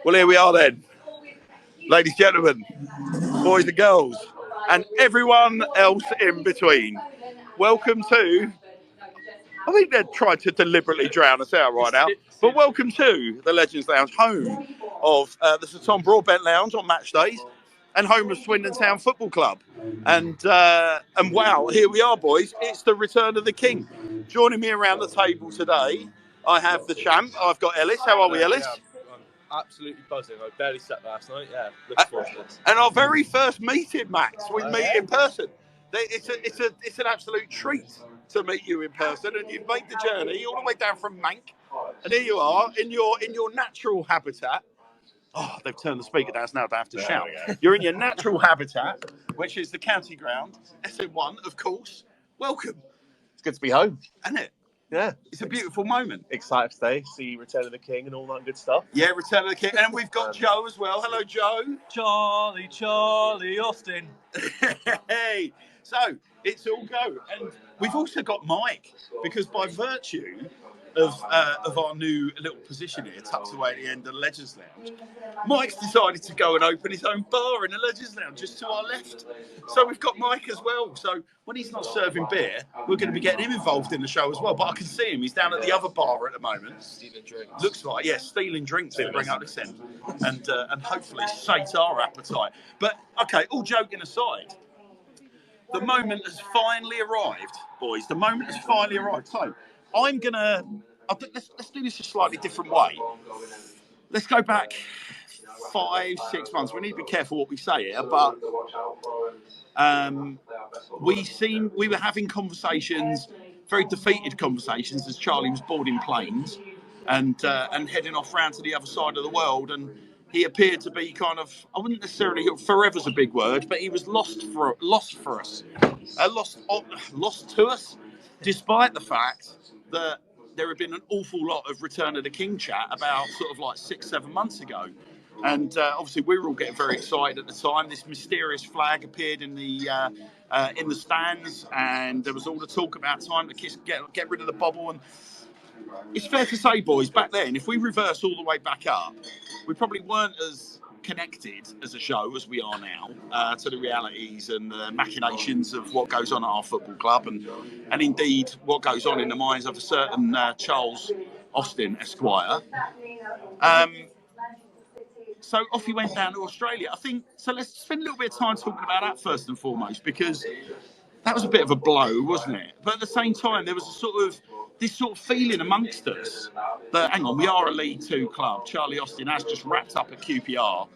Well, here we are then. Ladies, gentlemen, boys and girls, and everyone else in between. Welcome to... I think they're trying to deliberately drown us out right now. But welcome to the Legends Lounge, home of the Sir Tom Broadbent Lounge on match days, and home of Swindon Town Football Club. And wow, here we are, boys. It's the return of the king. Joining me around the table today, I have the champ. I've got Ellis. How are we, Ellis? Yeah, I'm absolutely buzzing. I barely slept last night. Yeah, looking forward to this. And our very first meeting, Max, we meet in person. It's an absolute treat to meet you in person, and you've made the journey all the way down from Mank, and here you are in your natural habitat. Oh, they've turned the speaker down, so now I have to shout. You're in your natural habitat, which is the county ground, SN1, of course. Welcome. It's good to be home. Isn't it? Yeah. It's a beautiful moment. Excited today, see Return of the King and all that good stuff. Yeah, Return of the King. And we've got Joe as well. Hello, Joe. Charlie Austin. Hey. So, it's all go. And we've also got Mike, because by virtue of our new little position here, tucked away at the end of the Legends Lounge, Mike's decided to go and open his own bar in the Legends Lounge just to our left. So we've got Mike as well. So when he's not serving beer, we're going to be getting him involved in the show as well. But I can see him. He's down at the other bar at the moment. Stealing drinks. Looks like, yeah, stealing drinks to bring up this end. And hopefully sate our appetite. But, okay, all joking aside, the moment has finally arrived, boys. The moment has finally arrived. So I'm going to... Let's do this a slightly different way. Let's go back 5-6 months. We need to be careful what we say here, but we were having conversations, very defeated conversations, as Charlie was boarding planes and heading off round to the other side of the world, and he appeared to be kind of, I wouldn't necessarily, forever's a big word, but he was lost for us, lost to us, despite the fact that there had been an awful lot of Return of the King chat about sort of like 6-7 months ago. And obviously we were all getting very excited at the time. This mysterious flag appeared in the stands, and there was all the talk about time to get rid of the bubble. And it's fair to say, boys, back then, if we reverse all the way back up, we probably weren't as connected as a show as we are now to the realities and the machinations of what goes on at our football club, and indeed what goes on in the minds of a certain Charles Austin Esquire. So off he went down to Australia. I think, so let's spend a little bit of time talking about that first and foremost, because that was a bit of a blow, wasn't it? But at the same time, there was this sort of feeling amongst us that, hang on, we are a League Two club. Charlie Austin has just wrapped up at QPR.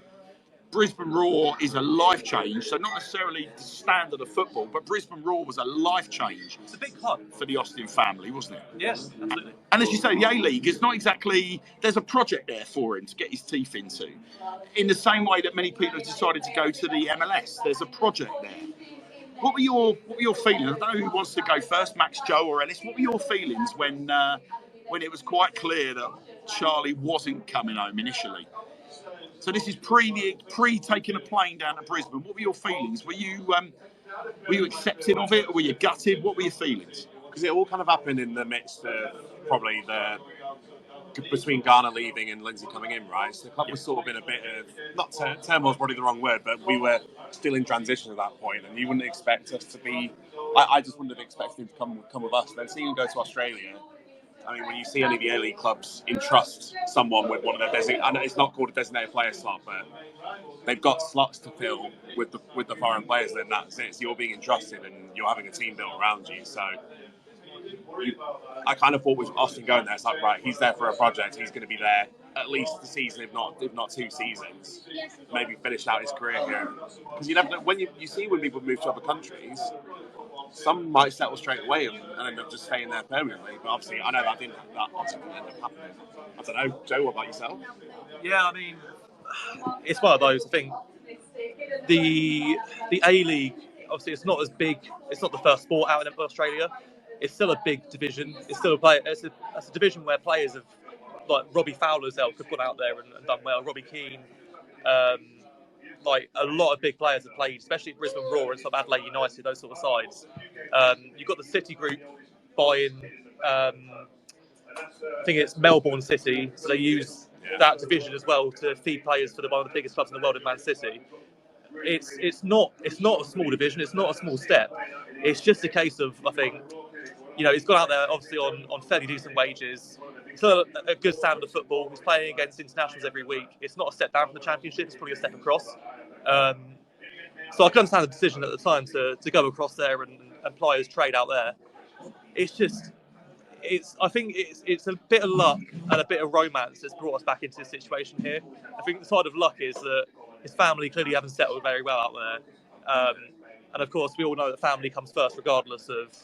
Brisbane Roar is a life change, so not necessarily the standard of football, but Brisbane Roar was a life change. It's a big club For the Austin family, wasn't it? Yes, absolutely. And as you say, the A-League is not exactly... There's a project there for him to get his teeth into. In the same way that many people have decided to go to the MLS, there's a project there. What were your feelings? I don't know who wants to go first, Max, Joe, or Ellis. What were your feelings when it was quite clear that Charlie wasn't coming home initially? So this is pre taking a plane down to Brisbane. What were your feelings? Were you accepting of it, or were you gutted? What were your feelings? Because it all kind of happened in the midst of probably between Garner leaving and Lindsay coming in, right? So the club was sort of in a bit of, not turmoil is probably the wrong word, but we were still in transition at that point, and you wouldn't expect us to be, I just wouldn't have expected him to come with us. Then seeing him go to Australia, I mean, when you see any of the A-League clubs entrust someone with one of their designated, I know it's not called a designated player slot, but they've got slots to fill with the foreign players, then that's it. So you're being entrusted and you're having a team built around you. So I kind of thought with Austin going there, it's like, right, he's there for a project. He's going to be there at least the season, if not 2 seasons. Maybe finish out his career here. Because you never know, when you see when people move to other countries, some might settle straight away and end up just staying there permanently. But obviously, I know that didn't end up happening. I don't know, Joe, what about yourself? Yeah, I mean, it's one of those. I think the A-League, obviously, it's not as big. It's not the first sport out in Australia. It's still a big division. It's still it's a division where players have, like Robbie Fowler's have gone out there and done well. Robbie Keane, like a lot of big players have played, especially at Brisbane Roar and sort of Adelaide United, those sort of sides. You've got the City Group buying, I think it's Melbourne City, so they use that division as well to feed players for one of the biggest clubs in the world in Man City. It's not a small division. It's not a small step. It's just a case of, I think, he's gone out there obviously on fairly decent wages. Still a good standard of football. He's playing against internationals every week. It's not a step down from the Championship. It's probably a step across. So I can understand the decision at the time to go across there and apply his trade out there. I think it's a bit of luck and a bit of romance that's brought us back into this situation here. I think the side of luck is that his family clearly haven't settled very well out there, and of course we all know that family comes first, regardless of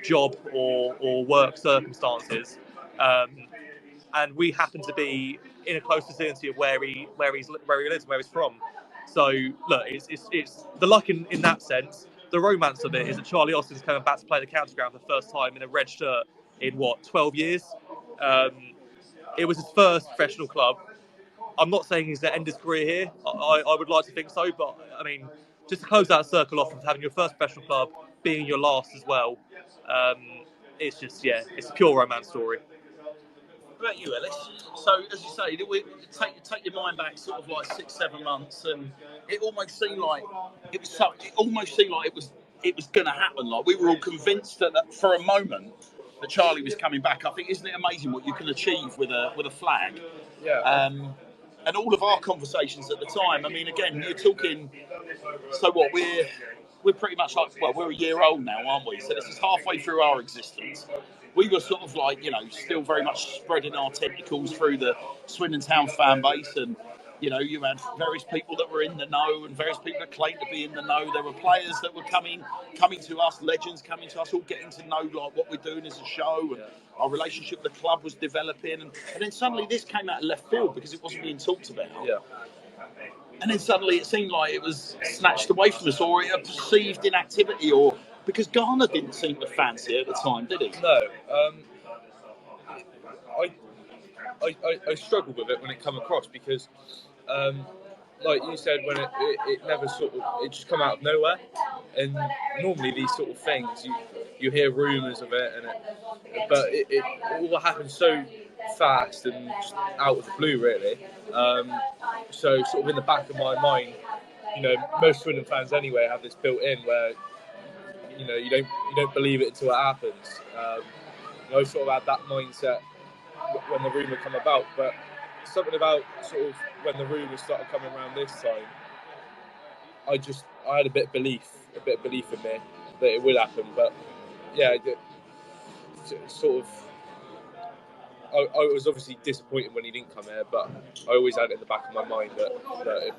job or work circumstances. And we happen to be in a close vicinity of where he lives, where he's from. So look, it's the luck in that sense. The romance of it is that Charlie Austin's coming back to play the county ground for the first time in a red shirt in 12 years. It was his first professional club. I'm not saying he's going to end his career here. I would like to think so, but I mean, just to close that circle off of having your first professional club being your last as well, it's a pure romance story. What about you, Ellis? So, as you say, take your mind back sort of like 6-7 months, and it almost seemed like it was going to happen. Like we were all convinced that for a moment that Charlie was coming back. I think, isn't it amazing what you can achieve with a flag? Yeah. And all of our conversations at the time. I mean, again, you're talking. So what we're pretty much like, well, we're a year old now, aren't we? So this is halfway through our existence. We were sort of like, still very much spreading our tentacles through the Swindon Town fan base, and you had various people that were in the know and various people that claimed to be in the know. There were players that were coming to us, legends coming to us, all getting to know like what we're doing as a show, and our relationship with the club was developing, and then suddenly this came out of left field because it wasn't being talked about. Yeah. And then suddenly it seemed like it was snatched away from us, or a perceived inactivity, or because Garner didn't seem to fancy it at the time, did he? No. I struggled with it when it came across because, like you said, when it never it just come out of nowhere. And normally these sort of things, you hear rumours of it, but it all happens so fast and just out of the blue, really. So sort of in the back of my mind, most Swindon fans anyway have this built in where you don't believe it until it happens. I sort of had that mindset when the rumour come about, but something about sort of when the rumours started coming around this time, I had a bit of belief in me that it would happen. But yeah, sort of. I was obviously disappointed when he didn't come here, but I always had it in the back of my mind that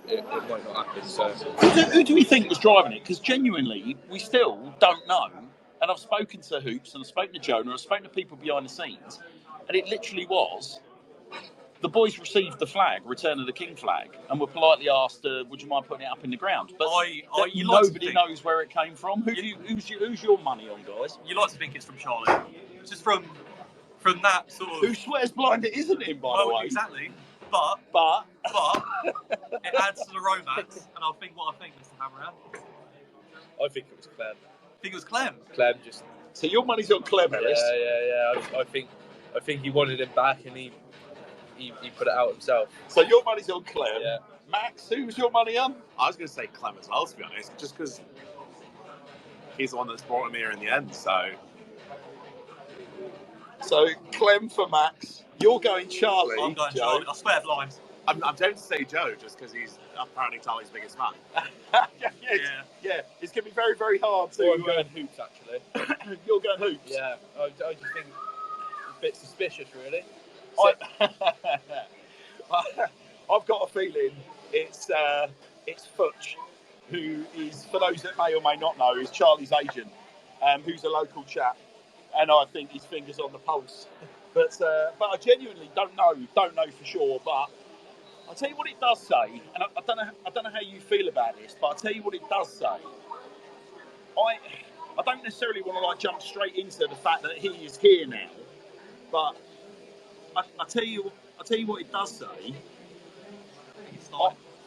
it might not happen. So, who do we think was driving it? Because genuinely, we still don't know. And I've spoken to Hoops, and I've spoken to Jonah, I've spoken to people behind the scenes, and it literally was the boys received the flag, Return of the King flag, and were politely asked, "Would you mind putting it up in the ground?" But nobody knows where it came from. Who's your money on, guys? You like to think it's from Charlie, just from that sort of. Who swears blind it isn't him, by the way. Exactly. But it adds to the romance, and I think, Mr. Hammerhead. I think it was Clem. Think it was Clem? Clem just. So your money's on Clem, Ellis? Yeah. I think he wanted him back, and he put it out himself. So your money's on Clem. Yeah. Max, who's your money on? I was going to say Clem as well, to be honest, just because he's the one that's brought him here in the end. So Clem for Max. You're going Charlie. I'm going Joe. Charlie. I swear blind. I'm tempted to say Joe, just because he's apparently Charlie's biggest fan. Yeah. It's going to be very, very hard to. I'm going Hoops, actually. You're going Hoops? Yeah. I just think it's a bit suspicious, really. I've got a feeling it's Futch, who is, for those that may or may not know, is Charlie's agent, who's a local chap, and I think his finger's on the pulse. But I genuinely don't know for sure. But I'll tell you what it does say, and I don't know how you feel about this, but I'll tell you what it does say. I don't necessarily want to jump straight into the fact that he is here now, but I tell you what it does say.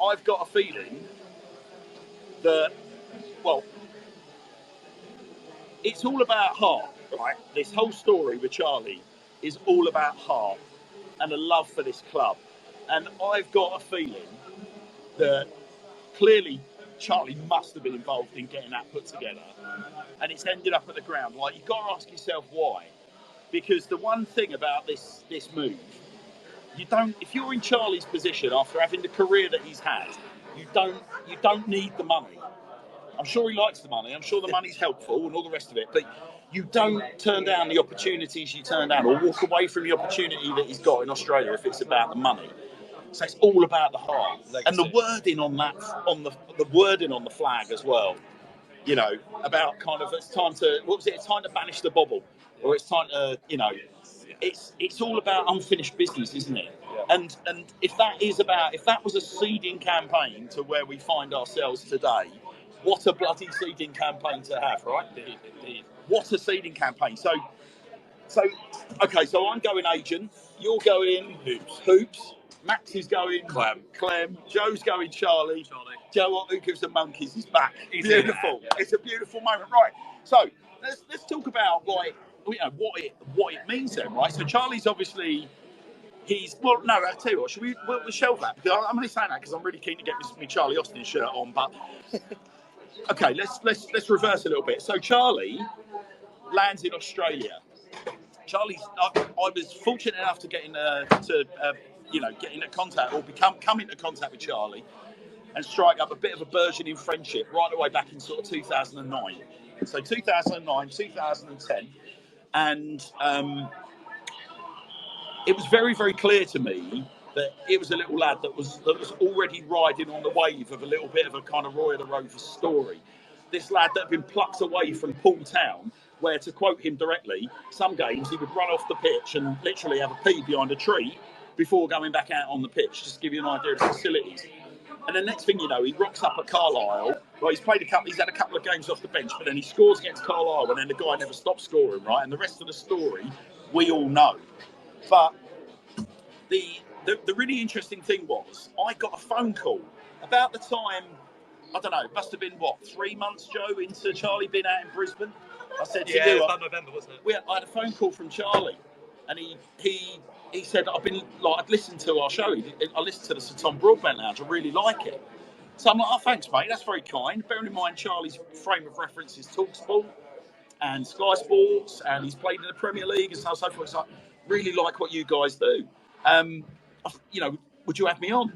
I've got a feeling that, well, it's all about heart, right? This whole story with Charlie is all about heart. and a love for this club. And I've got a feeling that clearly Charlie must have been involved in getting that put together, and it's ended up at the ground. Like, you've got to ask yourself why. Because the one thing about this move, you don't, if you're in Charlie's position after having the career that he's had, you don't need the money. I'm sure he likes the money. I'm sure the money's helpful and all the rest of it. But you don't turn down the opportunities you turn down, or walk away from the opportunity that he's got in Australia if it's about the money. So it's all about the heart. And the wording on that, on the wording on the flag as well. You know, about kind of, it's time to, what was it? It's time to banish the bobble, or it's time to, you know, it's all about unfinished business, isn't it? Yeah. And if that was a seeding campaign to where we find ourselves today, what a bloody seeding campaign to have, right? Indeed. What a seeding campaign. So okay, so I'm going agent, you're going hoops. Max is going Clem. Joe's going Charlie. Joe, who gives the monkeys, is back. He's beautiful. Yeah. It's a beautiful moment, right? So let's talk about like, you know, what it means then, right? So Charlie's obviously, well, no, I'll tell you what, we'll shelve that, because I'm only saying that because I'm really keen to get my Charlie Austin shirt on. But okay, let's reverse a little bit. So Charlie lands in Australia. I was fortunate enough to get into contact, or come into contact with Charlie and strike up a bit of a burgeoning friendship right the way back in sort of 2009. So 2009, 2010, and it was very, very clear to me that it was a little lad that was already riding on the wave of a little bit of a kind of Roy of the Rovers story. This lad that had been plucked away from Poole Town, where, to quote him directly, some games he would run off the pitch and literally have a pee behind a tree before going back out on the pitch, just to give you an idea of the facilities. And the next thing you know, he rocks up at Carlisle. Well, he's had a couple of games off the bench, but then he scores against Carlisle, and then the guy never stops scoring, right? And the rest of the story, we all know. But the really interesting thing was, I got a phone call about the time, I don't know, it must have been, 3 months, Joe, into Charlie being out in Brisbane. I said to you, it was about November, wasn't it? I had a phone call from Charlie, and he said, I'd listened to our show. I listened to the Sir Tom Broadbent Lounge. I really like it. So I'm like, oh, thanks, mate. That's very kind. Bearing in mind, Charlie's frame of reference is TalkSport and Sky Sports, and he's played in the Premier League and so on and so forth. So I really like what you guys do. Would you have me on?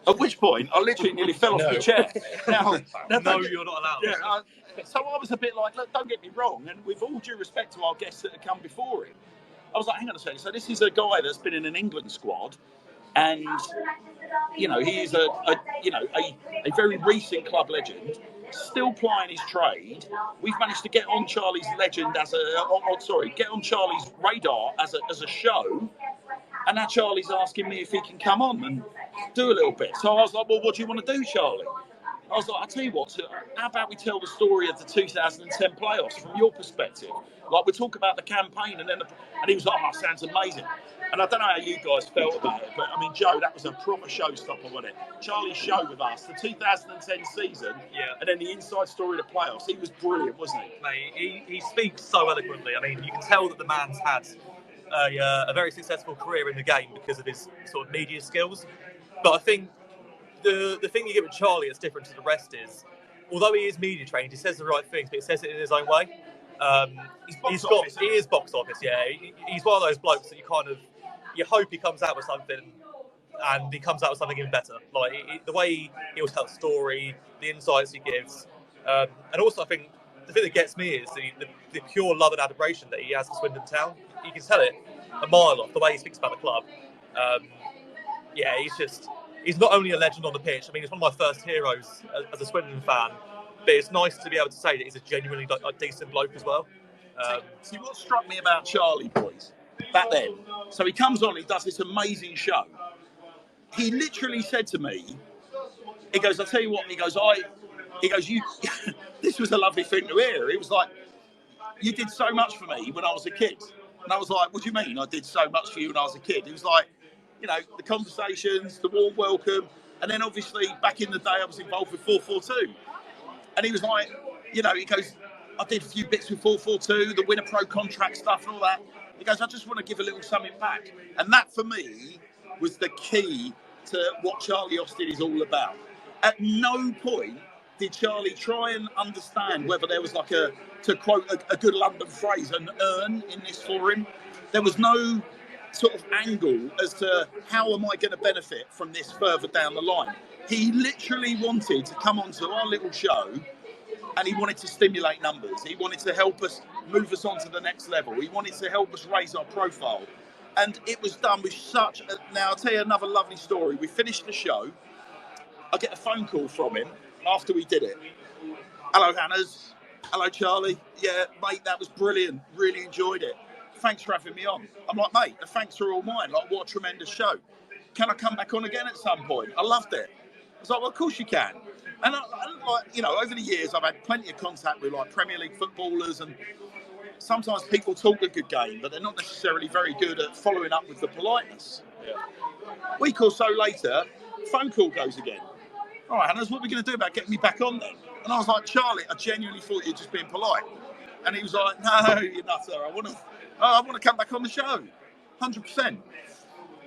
At which point, I literally nearly fell off the chair. Now, no, you're not allowed. Yeah, so I was a bit like, look, don't get me wrong, and with all due respect to our guests that have come before him, I was like, hang on a second. So this is a guy that's been in an England squad, and he is a very recent club legend, still plying his trade. We've managed to get on Charlie's Charlie's radar as a show. And now Charlie's asking me if he can come on and do a little bit. So I was like, well, what do you want to do, Charlie? I was like, I'll tell you what, how about we tell the story of the 2010 playoffs from your perspective? Like, we talk about the campaign, and he was like, oh, sounds amazing. And I don't know how you guys felt about it, but I mean, Joe, that was a proper showstopper, wasn't it? Charlie's show with us, the 2010 season, and then the inside story of the playoffs. He was brilliant, wasn't he? Mate, he speaks so eloquently. I mean, you can tell that the man's had a very successful career in the game because of his sort of media skills. But I think the thing you get with Charlie that's different to the rest is, although he is media trained, he says the right things, but he says it in his own way. He is box office, yeah. He's one of those blokes that you hope he comes out with something, and he comes out with something even better. Like the way he'll tell a story, the insights he gives, and also I think the thing that gets me is the pure love and adoration that he has for Swindon Town. You can tell it a mile off the way he speaks about the club. He's not only a legend on the pitch. I mean, he's one of my first heroes as a Swindon fan. But it's nice to be able to say that he's a genuinely decent bloke as well. See, what struck me about Charlie, boys, back then, so he comes on, he does this amazing show. He literally said to me, he goes, I'll tell you what, you, this was a lovely thing to hear. He was like, you did so much for me when I was a kid. And I was like, what do you mean I did so much for you when I was a kid? He was like, the conversations, the warm welcome. And then obviously back in the day, I was involved with 442. And he was like, he goes, I did a few bits with 442, the Winner Pro contract stuff and all that. He goes, I just want to give a little something back. And that, for me, was the key to what Charlie Austin is all about. At no point did Charlie try and understand whether there was like to quote a good London phrase, an earn in this for him. There was no sort of angle as to how am I going to benefit from this further down the line. He literally wanted to come onto our little show and he wanted to stimulate numbers. He wanted to help us move us on to the next level. He wanted to help us raise our profile. And it was done with such now I'll tell you another lovely story. We finished the show. I get a phone call from him after we did it. Hello, Hannahs. Hello, Charlie. Yeah, mate, that was brilliant. Really enjoyed it. Thanks for having me on. I'm like, mate, the thanks are all mine. Like, what a tremendous show. Can I come back on again at some point? I loved it. I was like, well, of course you can. And like, you know, over the years, I've had plenty of contact with like Premier League footballers, and sometimes people talk a good game, but they're not necessarily very good at following up with the politeness. Yeah. A week or so later, phone call goes again. All right, Hannahs, what are we going to do about getting me back on then? And I was like, Charlie, I genuinely thought you'd just been polite. And he was like, no, you nutter. I want to come back on the show, 100%.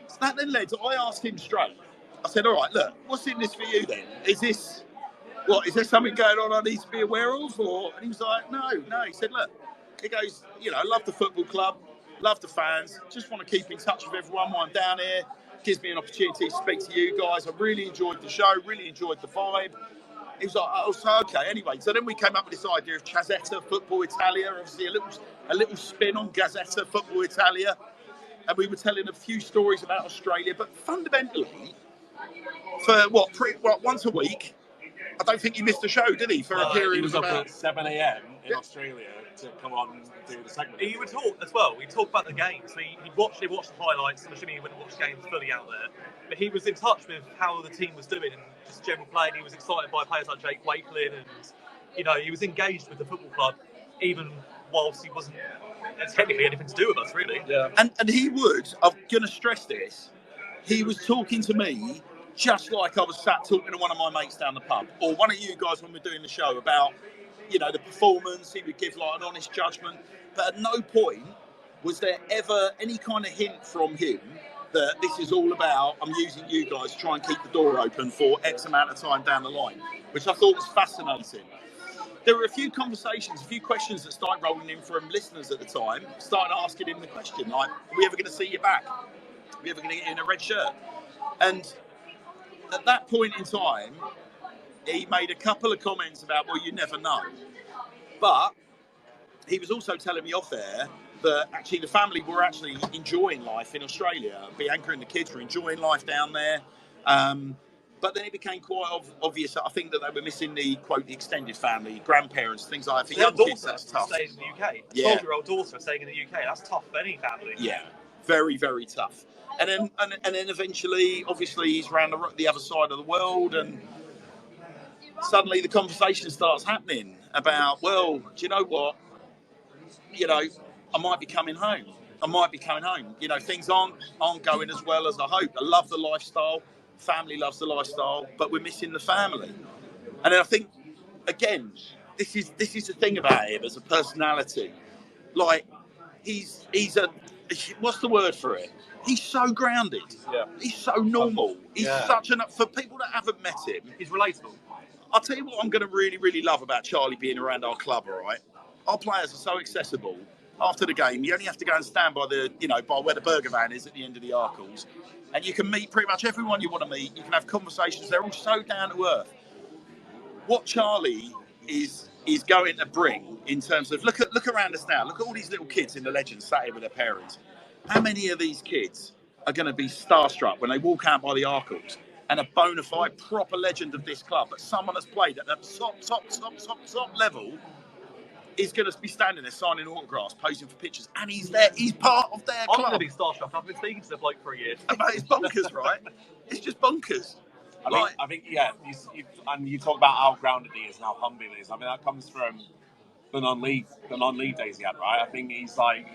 So that then led to, I asked him straight. I said, all right, look, what's in this for you then? Is there something going on I need to be aware of? And he was like, no. He said, look, he goes, you know, love the football club, love the fans, just want to keep in touch with everyone while I'm down here. Gives me an opportunity to speak to you guys. I really enjoyed the show, really enjoyed the vibe. He was like, oh, so okay, anyway. So then we came up with this idea of Gazzetta Football Italia, obviously a little spin on Gazzetta Football Italia. And we were telling a few stories about Australia, but fundamentally, for once a week, I don't think he missed a show, did he? For a period he was of up about at 7 a.m. in Australia to come on and do the segment. He would talk as well. He'd talk about the games. He'd watch the highlights. I'm assuming he wouldn't watch the games fully out there. But he was in touch with how the team was doing and just general play. And he was excited by players like Jake Wakelin. And, you know, he was engaged with the football club, even whilst he wasn't technically anything to do with us, really. Yeah. And he would, I'm going to stress this, he was talking to me just like I was sat talking to one of my mates down the pub, or one of you guys when we're doing the show about, you know, the performance. He would give like an honest judgment, but at no point was there ever any kind of hint from him that this is all about, I'm using you guys to try and keep the door open for X amount of time down the line, which I thought was fascinating. There were a few conversations, a few questions that started rolling in from listeners at the time, started asking him the question, like, are we ever going to see you back? Are we ever going to get you in a red shirt? And at that point in time, he made a couple of comments about, well, you never know. But he was also telling me off air that actually the family were actually enjoying life in Australia. Bianca and the kids were enjoying life down there. But then it became quite obvious that I think that they were missing the, quote, the extended family, grandparents, things like that. For young kids, that's tough. Stays in the UK. Yeah. 12-year-old daughter staying in the UK. That's tough for any family. Yeah, very, very tough. And then eventually, obviously, he's around the other side of the world, and suddenly the conversation starts happening about, well, do you know what? You know, I might be coming home. You know, things aren't going as well as I hoped. I love the lifestyle. Family loves the lifestyle, but we're missing the family. And then I think, again, this is the thing about him as a personality. Like, he's a, what's the word for it? He's so grounded. Yeah. He's so normal. He's such an, for people that haven't met him, He's relatable. I'll tell you what I'm going to really, really love about Charlie being around our club, all right? Our players are so accessible. After the game, you only have to go and stand by by where the burger van is at the end of the Arkles, and you can meet pretty much everyone you want to meet. You can have conversations. They're all so down to earth. What Charlie is going to bring in terms of, look around us now. Look at all these little kids in the Legends sat here with their parents. How many of these kids are going to be starstruck when they walk out by the Arkles and a bona fide proper legend of this club, but someone that's played at the top level is going to be standing there signing autographs, posing for pictures, and he's there. He's part of their club. I'm going to be starstruck. I've been speaking to the bloke for a year. It's bonkers, right? It's just bonkers. I think, you talk about how grounded he is and how humble he is. I mean, that comes from the non-league days he had, right? I think he's like,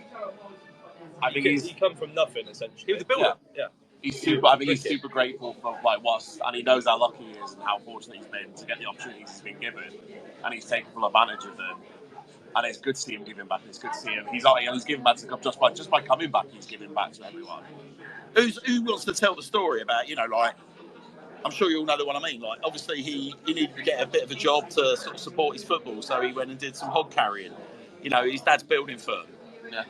he come from nothing essentially. He was a builder. Yeah. He's super grateful for like and he knows how lucky he is and how fortunate he's been to get the opportunities he's been given, and he's taken full advantage of them. And it's good to see him giving back. It's good to see him. He's giving back to the club just by coming back. He's giving back to everyone. Who wants to tell the story about, like, I'm sure you all know the one I mean. Like, obviously, he needed to get a bit of a job to sort of support his football, so he went and did some hog carrying. His dad's building firm. Yeah.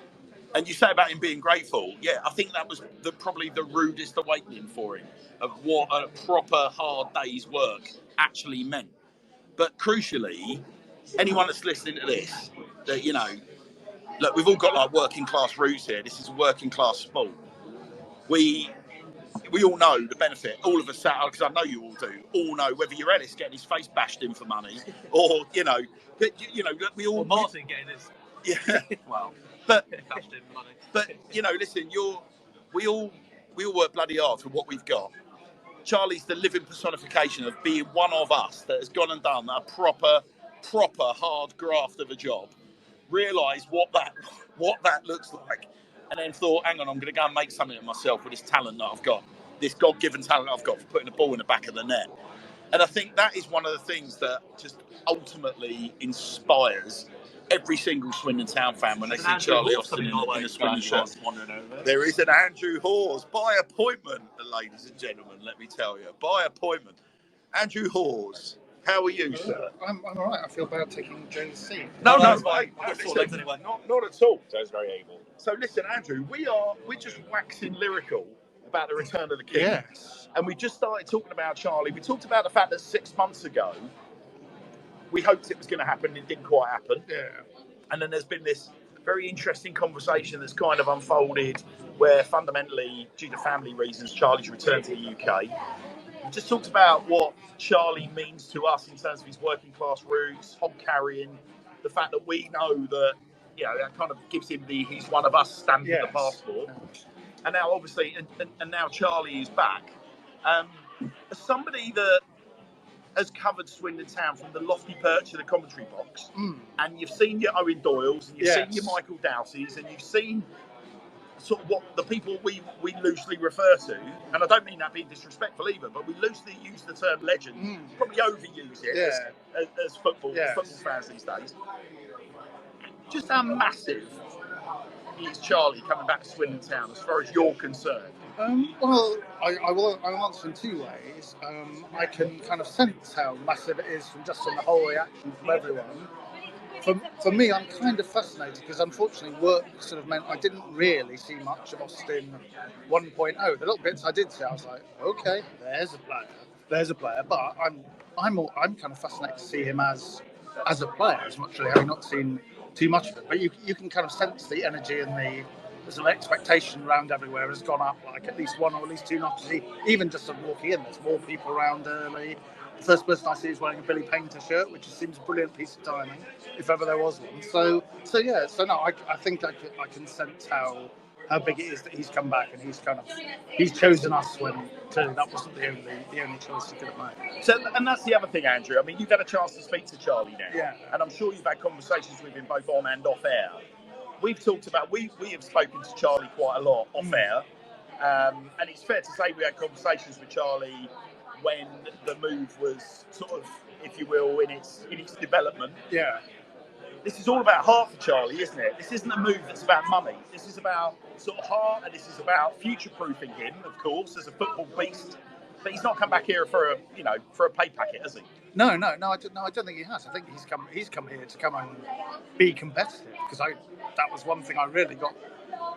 And you say about him being grateful. Yeah, I think that was probably the rudest awakening for him of what a proper hard day's work actually meant. But crucially, anyone that's listening to this, that look, we've all got like working class roots here. This is a working class sport. We all know the benefit. All of us sat, because I know you all do, all know whether you're Ellis getting his face bashed in for money, or we all. Or Martin getting his. Yeah. Well, but bashed in for money. But listen, we all work bloody hard for what we've got. Charlie's the living personification of being one of us that has gone and done a proper hard graft of a job. Realised what that looks like, and then thought, hang on, I'm going to go and make something of myself with this talent that I've got, this God-given talent I've got for putting the ball in the back of the net. And I think that is one of the things that just ultimately inspires every single Swindon Town fan when they see Charlie Austin in a Swindon shirt. There is an Andrew Hawes by appointment, ladies and gentlemen, let me tell you. By appointment. Andrew Hawes, how are you, sir? I'm all right. I feel bad taking Joe's seat. No, I've got sore legs anyway. Not at all. Joe's very able. So listen, Andrew, we're just waxing lyrical about the return of the king. Yes. And we just started talking about Charlie. We talked about the fact that 6 months ago, we hoped it was going to happen. It didn't quite happen. Yeah. And then there's been this very interesting conversation that's kind of unfolded where fundamentally, due to family reasons, Charlie's returned to the UK. We just talked about what Charlie means to us in terms of his working class roots, hog carrying, the fact that we know that, that kind of gives him he's one of us stamp in the passport. And now, obviously, and now Charlie is back. As somebody that has covered Swindon Town from the lofty perch of the commentary box, and you've seen your Owen Doyles, and you've seen your Michael Dowseys, and you've seen sort of what the people we loosely refer to, and I don't mean that being disrespectful either, but we loosely use the term legend, probably overuse it as football fans these days. Just how massive is Charlie coming back to Swindon Town as far as you're concerned? Well, I will answer in two ways. I can kind of sense how massive it is from the whole reaction from everyone. For me, I'm kind of fascinated because unfortunately work sort of meant I didn't really see much of Austin 1.0. The little bits I did see, I was like, okay, there's a player. But I'm kind of fascinated to see him as a player, as much as having not seen too much of it. But you can kind of sense the energy and the sort of expectation around everywhere has gone up like at least one or at least two notches. Even just sort of walking in, there's more people around early. The first person I see is wearing a Billy Painter shirt, which seems a brilliant piece of timing, if ever there was one. So I think I can sense how big it is that he's come back and he's chosen us when clearly that wasn't the only choice he could have made. So, and that's the other thing, Andrew. I mean, you've had a chance to speak to Charlie now, and I'm sure you've had conversations with him both on and off air. We've talked about we have spoken to Charlie quite a lot off air, and it's fair to say we had conversations with Charlie when the move was sort of, if you will, in its development. Yeah. This is all about heart for Charlie, isn't it? This isn't a move that's about money. This is about sort of heart, and this is about future-proofing him, of course, as a football beast. But he's not come back here for a pay packet, has he? No, I don't think he has. I think he's come here to come and be competitive because that was one thing I really got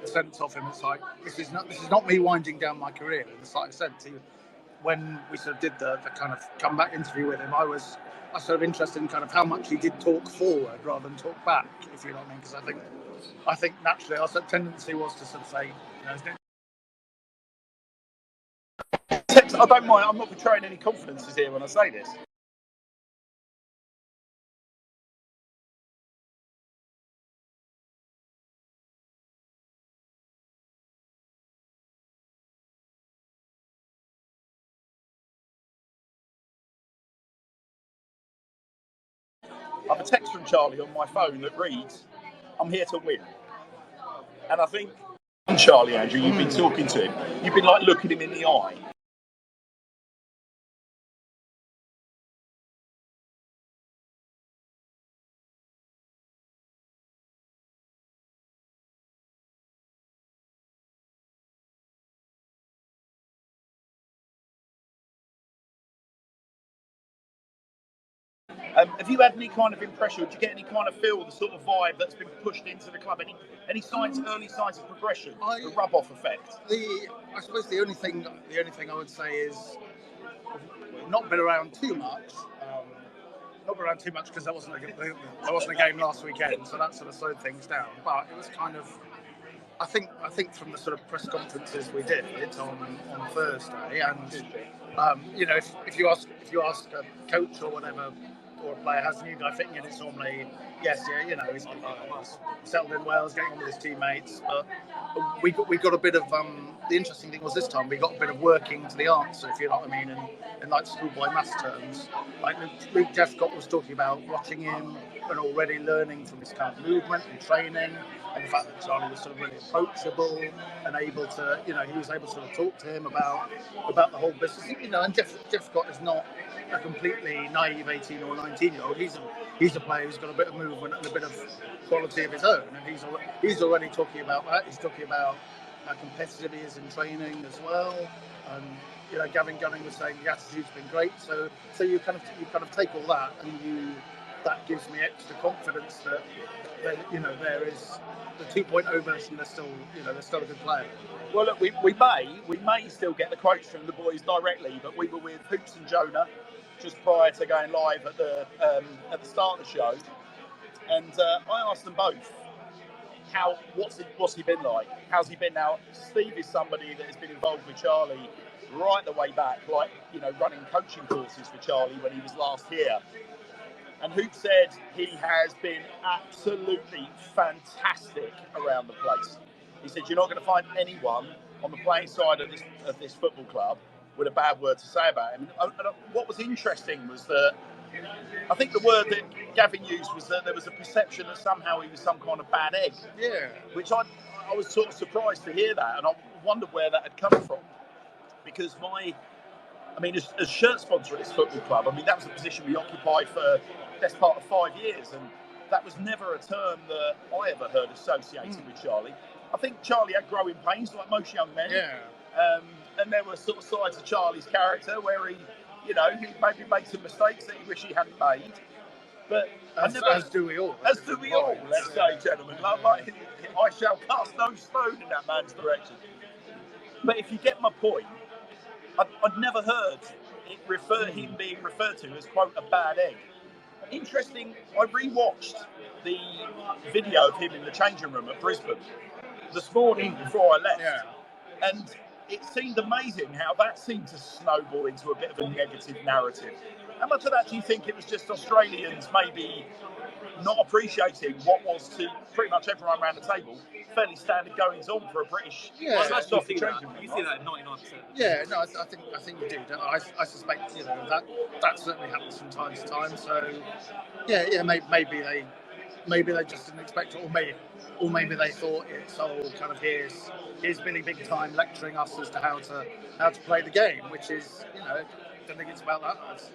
the sense of him. It's like this is not me winding down my career. And it's like I said to you, when we sort of did the kind of comeback interview with him, I was sort of interested in kind of how much he did talk forward rather than talk back, if you know what I mean. Because I think naturally our tendency was to sort of say, I don't mind. I'm not betraying any confidences here when I say this. I have a text from Charlie on my phone that reads, "I'm here to win." And I think, Charlie, Andrew, you've been talking to him. You've been like looking him in the eye. Have you had any kind of impression? Do you get any kind of feel, the sort of vibe that's been pushed into the club? Any signs, early signs of progression, the rub-off effect? I suppose the only thing I would say is not been around too much. Not been around too much because there wasn't a game last weekend, so that sort of slowed things down. But it was kind of, I think from the sort of press conferences we did on Thursday, and if you ask a coach or whatever, or a player has a new guy fitting in, it's normally yes, he's settled in well, he's getting on with his teammates. But we got a bit of the interesting thing was this time we got a bit of working to the answer, if you know what I mean, in like schoolboy maths terms. Like Luke Jeffcott was talking about watching him and already learning from his kind of movement and training, and the fact that Charlie was sort of really approachable and able to, he was able to sort of talk to him about the whole business, and Jeffcott is not a completely naive 18 or 19-year-old. He's a player who's got a bit of movement and a bit of quality of his own, and he's already talking about that. He's talking about how competitive he is in training as well. And Gavin Gunning was saying the attitude's been great. So you kind of take all that, and that gives me extra confidence that there is the 2.0 version. They're still a good player. Well, look, we may still get the quotes from the boys directly, but we were with Hoops and Jonah just prior to going live at the start of the show, and I asked them both what's he been like? How's he been? Now, Steve is somebody that has been involved with Charlie right the way back, like running coaching courses for Charlie when he was last here. And Hoop said he has been absolutely fantastic around the place. He said you're not going to find anyone on the playing side of this football club with a bad word to say about him. And what was interesting was that I think the word that Gavin used was that there was a perception that somehow he was some kind of bad egg. Yeah. Which I was sort of surprised to hear that, and I wondered where that had come from. Because as shirt sponsor at this football club, that was a position we occupied for the best part of 5 years, and that was never a term that I ever heard associated with Charlie. I think Charlie had growing pains, like most young men. Yeah. And there were sort of sides of Charlie's character where he maybe made some mistakes that he wished he hadn't made. But as do we all. As do we all, let's say, gentlemen. Like, I shall cast no stone in that man's direction. But if you get my point, I'd never heard him being referred to as, quote, a bad egg. Interesting, I rewatched the video of him in the changing room at Brisbane this morning before I left. And it seemed amazing how that seemed to snowball into a bit of a negative narrative. How much of that do you think it was just Australians maybe not appreciating what was, to pretty much everyone around the table, fairly standard goings on for a British? You see that in 99%. Yeah, no, I think you do. I suspect that certainly happens from time to time. So yeah, maybe they just didn't expect it, or maybe they thought it's all kind of here's Billy Big Time lecturing us as to how to play the game, which is I don't think it's about that.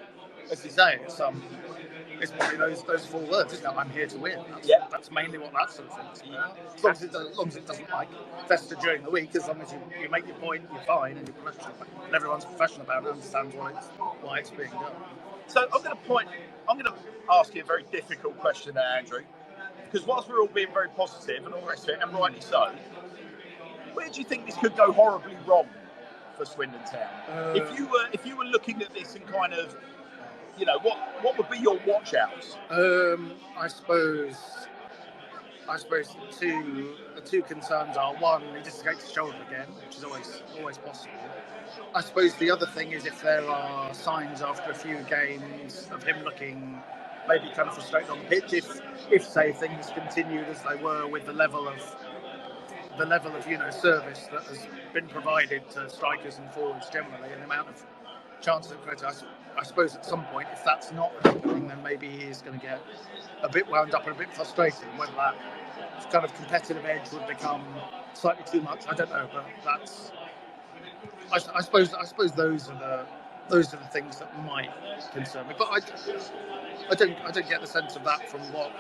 As you say, it's probably those 4 words, isn't it? I'm here to win. That's mainly what that sort of thing is about. As long as it doesn't fester during the week, as long as you make your point, you're fine, and you're professional. And everyone's professional about it, understands why it's being done. So I'm going to ask you a very difficult question there, Andrew, because whilst we're all being very positive and all the rest of it, and rightly so, where do you think this could go horribly wrong for Swindon Town? If you were looking at this and kind of, what would be your watch outs? I suppose the two concerns are, one, he dislocates his shoulder again, which is always possible. I suppose the other thing is if there are signs after a few games of him looking maybe kind of frustrated on the pitch, if say things continued as they were with the level of service that has been provided to strikers and forwards generally, and the amount of chances of creating, I suppose at some point, if that's not happening, then maybe he is going to get a bit wound up and a bit frustrated. Whether that kind of competitive edge would become slightly too much, I don't know. But that's, I suppose those are the things that might concern me. But I don't get the sense of that from what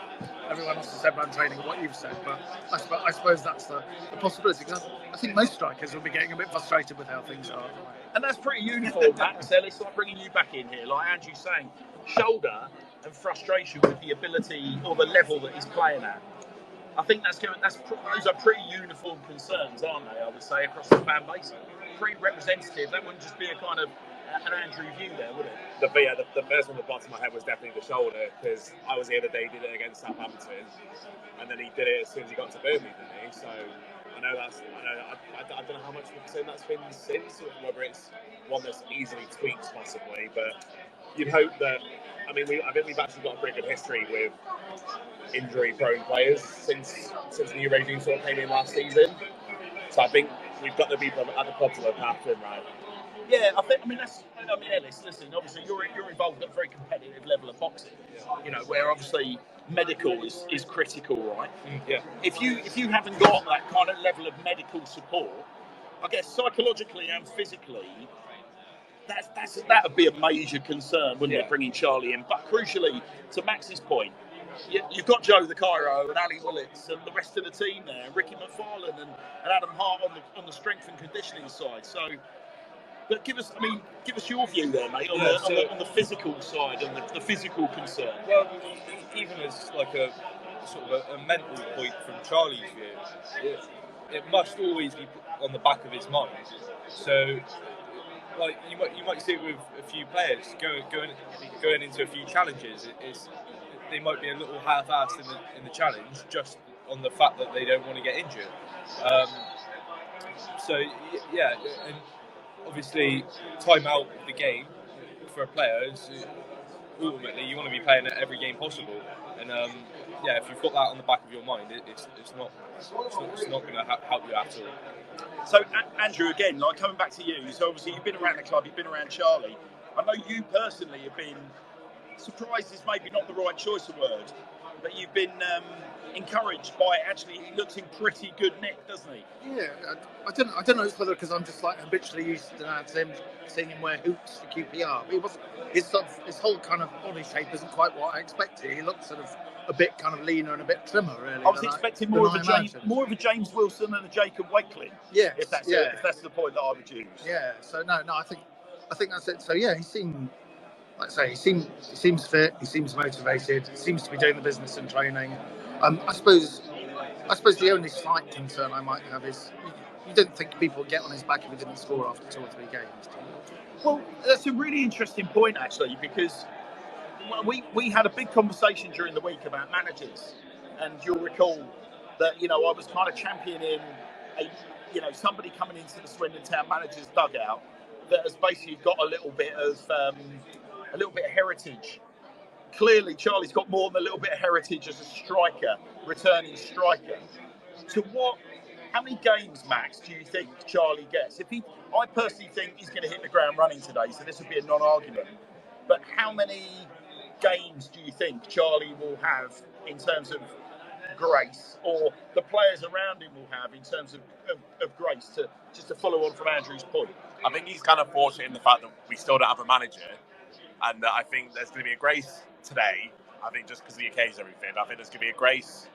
everyone else has said around training, what you've said. But I suppose that's the possibility. Because I think most strikers will be getting a bit frustrated with how things are. And that's pretty uniform, Matt. So it's like bringing you back in here, like Andrew's saying, shoulder, and frustration with the ability or the level that he's playing at. I think those are pretty uniform concerns, aren't they? I would say across the fan base, pretty representative. That wouldn't just be a kind of an Andrew view there, would it? The first one that popped in my head was definitely the shoulder, because I was the other day, he did it against Southampton, and then he did it as soon as he got to Burnley, didn't he? So I don't know how much concern that's been since, or whether it's one that's easily tweaked possibly, but you'd hope that. I think we've actually got a pretty good history with injury-prone players since the new regime sort of came in last season. So I think we've got the people at the club to look after him, right? Yeah, Ellis, listen, obviously you're involved at a very competitive level of boxing, where obviously medical is critical, right? Yeah. If you haven't got that kind of level of medical support, I guess psychologically and physically, that would be a major concern, wouldn't it, bringing Charlie in? But crucially, to Max's point, you've got Joe the Cairo and Ali Willits and the rest of the team there, and Ricky McFarlane and Adam Hart on the strength and conditioning side. So. But give us your view there, mate, on the physical side and the physical concern. Well, even as like a sort of a mental point from Charlie's view, it must always be on the back of his mind. So, like you might see it with a few players going into a few challenges. They might be a little half-assed in the challenge, just on the fact that they don't want to get injured. And obviously, time out of the game for a player is ultimately you want to be playing at every game possible. And if you've got that on the back of your mind, it's not going to help you at all. So, Andrew, again, like coming back to you. So obviously you've been around the club, you've been around Charlie. I know you personally have been surprised. Is maybe not the right choice of word, but you've been encouraged by it. Actually, he looks in pretty good nick, doesn't he? Yeah, I don't know whether because I'm just like habitually used to seeing him wear hoops for QPR. But he wasn't. His whole kind of body shape isn't quite what I expected. He looks sort of a bit kind of leaner and a bit trimmer, really. I was expecting more of a James Wilson and a Jacob Wakelin. Yeah, if that's the point that I would use. Yeah. So no, I think that's it. So yeah, he seemed. Like I say, he seems fit. He seems motivated. He seems to be doing the business and training. I suppose the only slight concern I might have is you don't think people would get on his back if he didn't score after 2 or 3 games. Well, that's a really interesting point actually, because we had a big conversation during the week about managers, and you'll recall that I was kind of championing somebody coming into the Swindon Town manager's dugout that has basically got a little bit of heritage. Clearly, Charlie's got more than a little bit of heritage as a striker, returning striker. How many games, Max, do you think Charlie gets? I personally think he's going to hit the ground running today, so this would be a non-argument. But how many games do you think Charlie will have in terms of grace, or the players around him will have in terms of grace, to follow on from Andrew's point? I think he's kind of fortunate in the fact that we still don't have a manager, and I think there's going to be a grace today. I think just because of the occasion and everything, I think there's going to be a grace.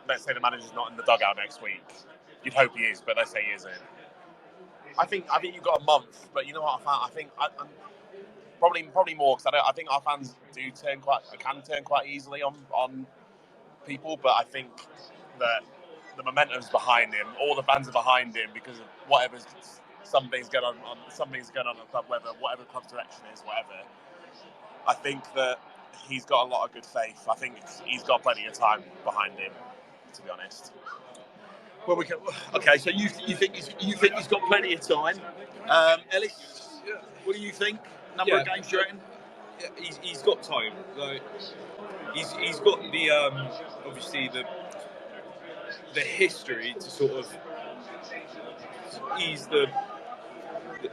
Let's say the manager's not in the dugout next week. You'd hope he is, but let's say he isn't. I think you've got a month, but you know what? I think I'm probably more, because I think our fans can turn quite easily on people, but I think that the momentum's behind him. All the fans are behind him because of something's going on in the club, whatever the club's direction is, whatever. I think that he's got a lot of good faith. I think he's got plenty of time behind him, to be honest. Well, so you think he's got plenty of time. Ellis, what do you think? Number of games, do you reckon? Yeah, he's got time. Like he's got the obviously the history to sort of ease the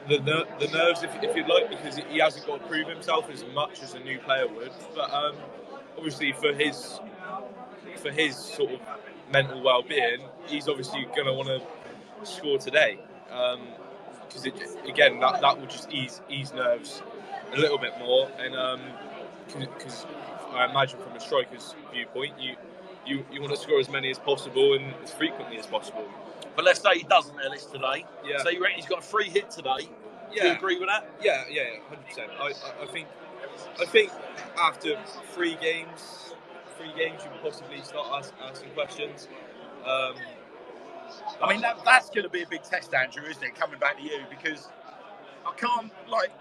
nerves, if you'd like, because he hasn't got to prove himself as much as a new player would. But obviously for his sort of mental well-being, he's obviously going to want to score today, because again that will just ease nerves a little bit more, and because I imagine from a striker's viewpoint, you want to score as many as possible and as frequently as possible. But let's say he doesn't, Ellis, today. Yeah. So you reckon he's got a free hit today? Do you agree with that? Yeah, 100%. I think after three games, you can possibly start asking questions. I mean, that's going to be a big test, Andrew, isn't it? Coming back to you, because I can't, like,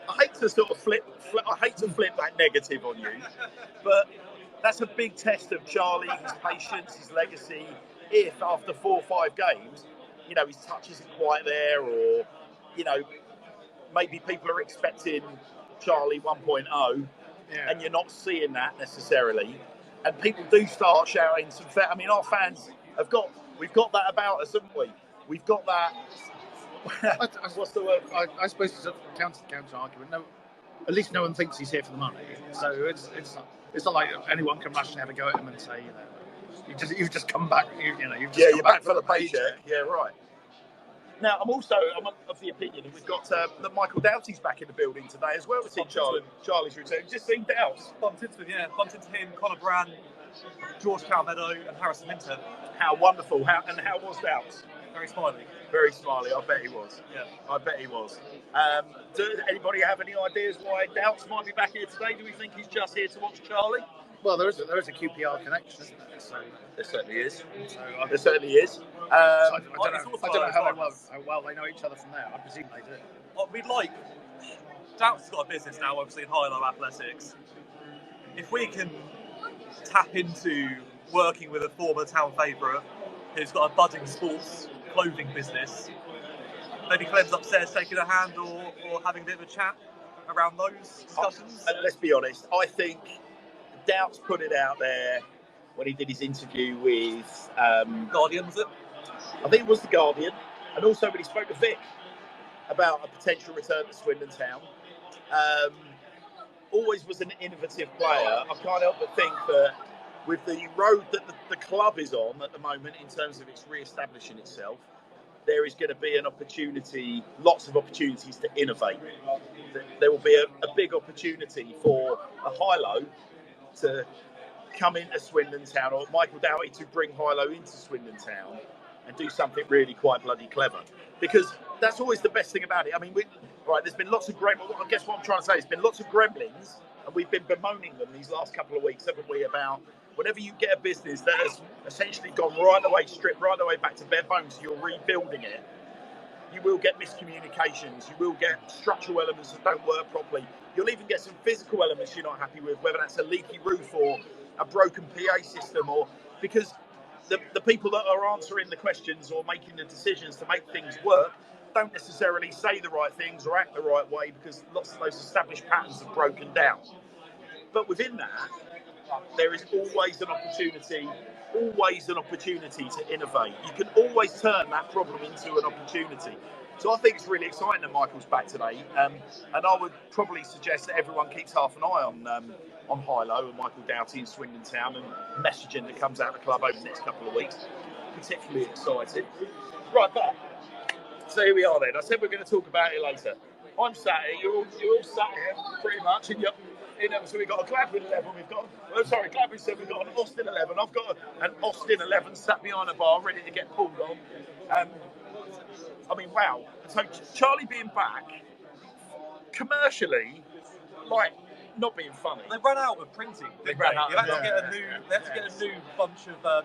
I hate to sort of flip that negative on you, but that's a big test of Charlie, his patience, his legacy. If after 4 or 5 games, you know, his touch isn't quite there, or, you know, maybe people are expecting Charlie 1.0, and you're not seeing that necessarily, and people do start shouting some. I mean, our fans we've got that about us, haven't we? We've got that. What's the word? I suppose it's a counter argument. No, at least no one thinks he's here for the money. So it's not like anyone can rush to have a go at him and say, you know, you've just come back. You're back for the paycheck. Yeah, right. Now, I'm of the opinion that we've got that Michael Doughty's back in the building today as well. We've seen Charlie's return. Just seen Doughty. Bumped into him, Conor Brand, George Calmedo, and Harrison Minter. How wonderful! How was Doughty? Very smiley. Very smiley. I bet he was. Yeah. I bet he was. Does anybody have any ideas why Doughty might be back here today? Do we think he's just here to watch Charlie? Well, there is a QPR connection, isn't there? So there certainly is. There certainly is. I don't know how well they know each other from there. I presume they do. We'd like. Doughty's got a business now, obviously, in high-low athletics. If we can tap into working with a former town favourite who's got a budding sports clothing business, maybe Clem's upstairs taking a hand or having a bit of a chat around those discussions. And let's be honest, I think Doughty put it out there when he did his interview with Guardian, was it? I think it was the Guardian, and also when he spoke to Vic about a potential return to Swindon Town. Always was an innovative player. I can't help but think that with the road that the club is on at the moment in terms of its re-establishing itself, there is going to be an opportunity, lots of opportunities to innovate. There will be a big opportunity for a high-low to come into Swindon Town, or Michael Doughty to bring high-low into Swindon Town and do something really quite bloody clever. Because that's always the best thing about it. I mean, there's been lots of gremlins. I guess what I'm trying to say is, there's been lots of gremlins, and we've been bemoaning them these last couple of weeks, haven't we, about whenever you get a business that has essentially gone stripped right the way back to bare bones, you're rebuilding it, you will get miscommunications, you will get structural elements that don't work properly, you'll even get some physical elements you're not happy with, whether that's a leaky roof or a broken PA system, or because the people that are answering the questions or making the decisions to make things work don't necessarily say the right things or act the right way, because lots of those established patterns have broken down. But within that, there is always an opportunity to innovate. You can always turn that problem into an opportunity. So I think it's really exciting that Michael's back today, and I would probably suggest that everyone keeps half an eye on high-low and Michael Doughty in Swindon Town and messaging that comes out of the club over the next couple of weeks. Particularly excited. Right, but so here we are then. I said we're going to talk about it later. I'm sat here, you're all sat here pretty much, and so we've got a Gladwin 11, Gladwin 7, we've got an Austin 11, I've got an Austin 11 sat behind a bar ready to get pulled on. I mean, wow. So Charlie being back, commercially, like, not being funny. They ran out of printing. They had to get a new bunch of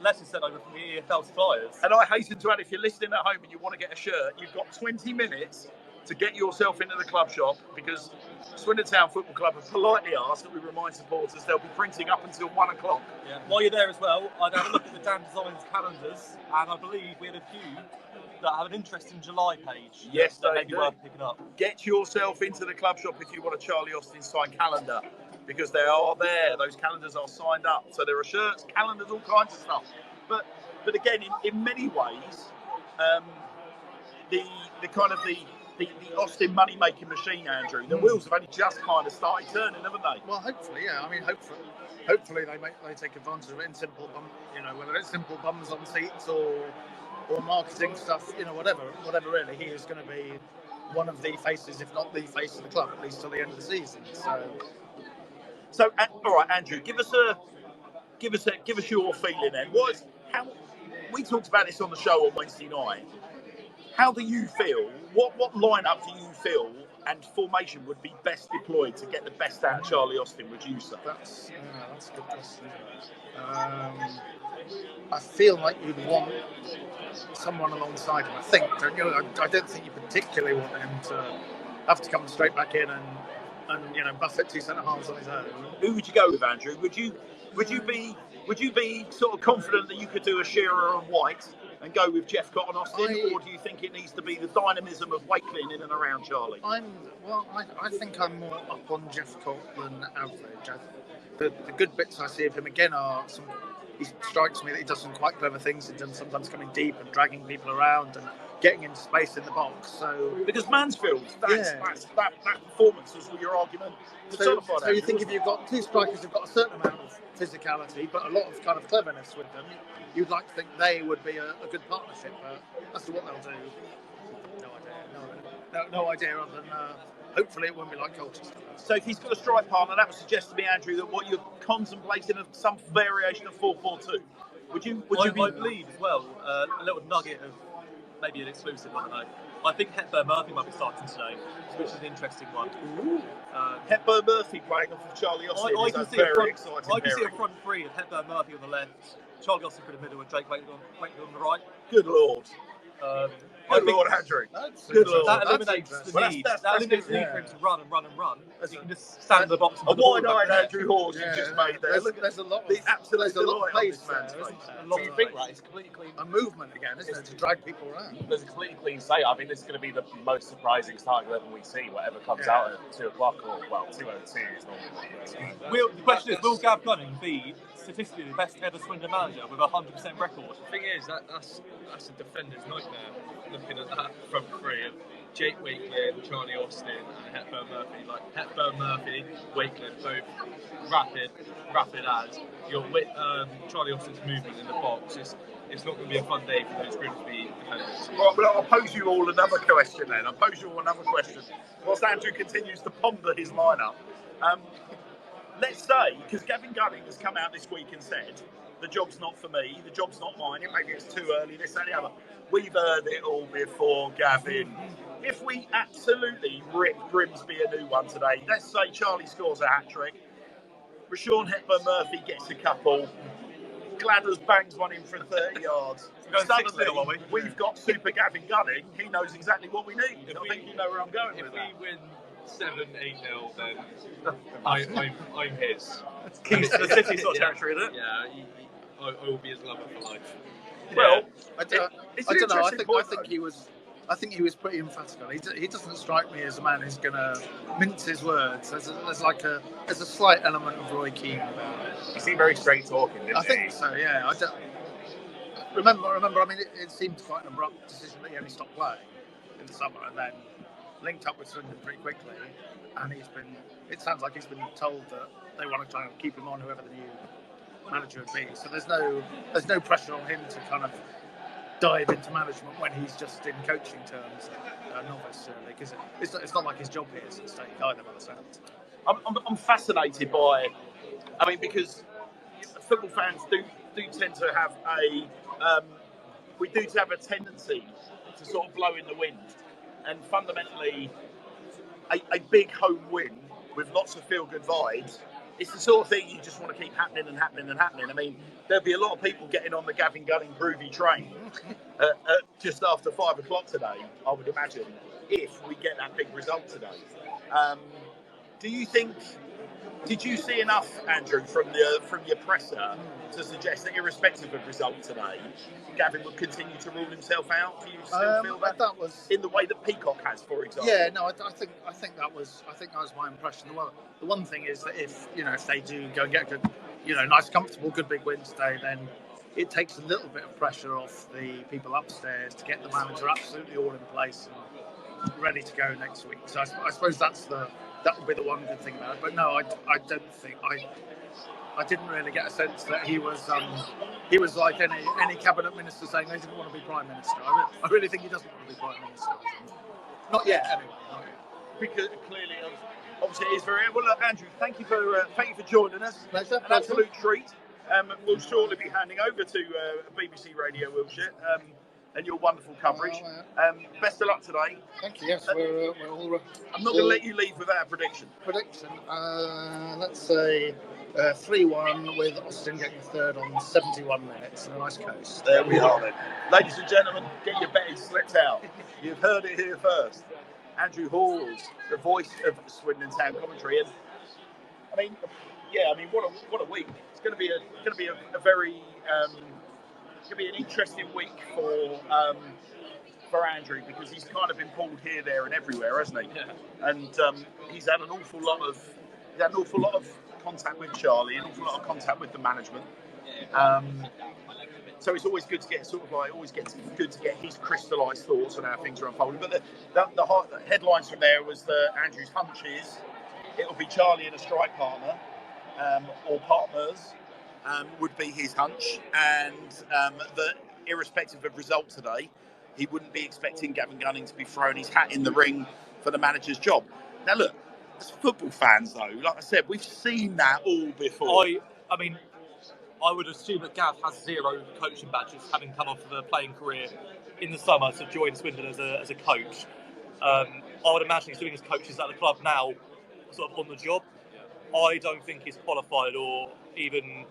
letters sent over from the EFL suppliers. And I hasten to add, if you're listening at home and you want to get a shirt, you've got 20 minutes to get yourself into the club shop, because Swindon Town Football Club have politely asked that we remind supporters they'll be printing up until 1 o'clock. Yeah. While you're there as well, I'd have a look at the Dan Designs calendars, and I believe we had a few that have an interesting July page. Yes, that may be worth picking up. Get yourself into the club shop if you want a Charlie Austin signed calendar, because they are there. Those calendars are signed up. So there are shirts, calendars, all kinds of stuff. But again, in many ways, the Austin money-making machine, Andrew, the wheels have only just kind of started turning, haven't they? Well, hopefully, yeah. I mean, hopefully they take advantage of it in simple, whether it's simple bums on seats or marketing stuff, whatever. Really, he is going to be one of the faces, if not the face of the club, at least till the end of the season. So, all right, Andrew, give us your feeling then. We talked about this on the show on Wednesday night. how do you feel? What lineup do you feel and formation would be best deployed to get the best out of Charlie Austin? Would you say? That's a good question. I feel like you'd want someone alongside him. I think, don't you? I don't think you particularly want him to have to come straight back in and buffet two centre halves on his own. Who would you go with, Andrew? Would you be sort of confident that you could do a Shearer and White and go with Jeff Cotton Austin, or do you think it needs to be the dynamism of Wakeling in and around Charlie? I think I'm more up on Jeff Cotton than average. The good bits I see of him again are he strikes me that he does some quite clever things in terms of sometimes coming deep and dragging people around and getting into space in the box. So because Mansfield, that performance was your argument. So you think if you've got two strikers who've got a certain amount of physicality, but a lot of kind of cleverness with them, you'd like to think they would be a good partnership. But as to what they'll do, no idea. Other than hopefully it won't be like Colchester. So if he's got a strike partner, that would suggest to me, Andrew, that what you're contemplating of some variation of 4-4-2. Would you? I believe as well a little nugget of maybe an exclusive. I don't know. I think Hepburn Murphy might be starting today, which is an interesting one. Hepburn Murphy playing off of Charlie Austin I is can a see very exciting. I can see a front three of Hepburn Murphy on the left, Charlie Austin for the middle, and Jake Wakeling on the right. Good lord. Good lord, Andrew. Good lord. That eliminates the need. That eliminates the need for him to run. You can just stand in the box. A wide-eyed Andrew Horse you've just made there. There's a lot of pace, man. Do you think that it's completely clean? A movement again, isn't it, to drag people around? There's a completely clean slate. I think this is going to be the most surprising starting 11 we see, whatever comes out at 2 o'clock, or 2:02 is normally. The question is, will Gav Gunning be statistically the best ever Swindon manager with a 100% record? The thing is, that's a defender's nightmare. Looking at that front three of Jake Wakeling, Charlie Austin, and Hepburn Murphy. Like Hepburn Murphy, Wakeling, both rapid as your Charlie Austin's movement in the box. It's not going to be a fun day for those Grimsby defenders. Well, I'll pose you all another question then. Whilst Andrew continues to ponder his lineup. Let's say, because Gavin Gunning has come out this week and said, the job's not for me, the job's not mine, maybe it's too early, this, that, the other. We've heard it all before, Gavin. If we absolutely rip Grimsby a new one today, let's say Charlie scores a hat-trick, Rashawn Hepburn Murphy gets a couple, Gladders bangs one in from 30 yards. Suddenly, we've got Super Gavin Gunning. He knows exactly what we need. I think you know where I'm going with that. If we win 7-8-0, then I'm his. The city sort of territory, isn't it? Yeah, I will be his lover for life. Well, I don't know. I think he was pretty emphatic on it. He doesn't strike me as a man who's going to mince his words. There's a slight element of Roy Keane about it. He seemed very straight talking, didn't he? I think so. Yeah. I don't remember. I mean, it seemed quite an abrupt decision that he only stopped playing in the summer and then linked up with Swindon pretty quickly. And it sounds like he's been told that they want to try and keep him on, whoever the new manager would be. So there's no pressure on him to kind of dive into management when he's just in coaching terms, a novice, because it's not like his job here is at stake either by the sounds. I'm fascinated by, because football fans do tend to have a tendency to sort of blow in the wind, and fundamentally a big home win with lots of feel-good vibes. It's the sort of thing you just want to keep happening. I mean, there'll be a lot of people getting on the Gavin Gunning groovy train just after 5 o'clock today, I would imagine, if we get that big result today. Did you see enough, Andrew, from your presser to suggest that irrespective of result today, Gavin would continue to rule himself out? Do you still feel that was in the way that Peacock has, for example? Yeah, no, I think that was my impression. The one thing is that if they do go and get a good, nice, comfortable, good big win today, then it takes a little bit of pressure off the people upstairs to get the manager absolutely all in place and ready to go next week. So I suppose that would be the one good thing about it. But no, I don't think I didn't really get a sense that he was like any cabinet minister saying they didn't want to be prime minister. I really think he doesn't want to be prime minister. Not yet, anyway. Because clearly, obviously, it is very well. Look, Andrew, thank you for joining us. Pleasure. An absolute treat. We'll shortly be handing over to BBC Radio Wiltshire. and your wonderful coverage. Best of luck today. Thank you. Yes, we're all. I'm not going to let you leave without a prediction. Let's say 3-1 with Austin getting third on 71 minutes and a nice coast. There we are then. Ladies and gentlemen, get your betting slipped out. You've heard it here first. Andrew Halls, the voice of Swindon Town commentary. And what a week. It's going to be a very going to be an interesting week for Andrew, because he's kind of been pulled here, there, and everywhere, hasn't he? Yeah. And he's had an awful lot of contact with Charlie, an awful lot of contact with the management. So it's always good to get good to get his crystallised thoughts on how things are unfolding. But the headlines from there was that Andrew's hunch is it'll be Charlie and a strike partner, or partners. Would be his hunch, and that irrespective of result today, he wouldn't be expecting Gavin Gunning to be throwing his hat in the ring for the manager's job. Now look, as football fans though, like I said, we've seen that all before. I would assume that Gav has 0 coaching badges, having come off of a playing career in the summer to join Swindon as a coach. I would imagine he's doing his coaches at the club now, sort of on the job. I don't think he's qualified or even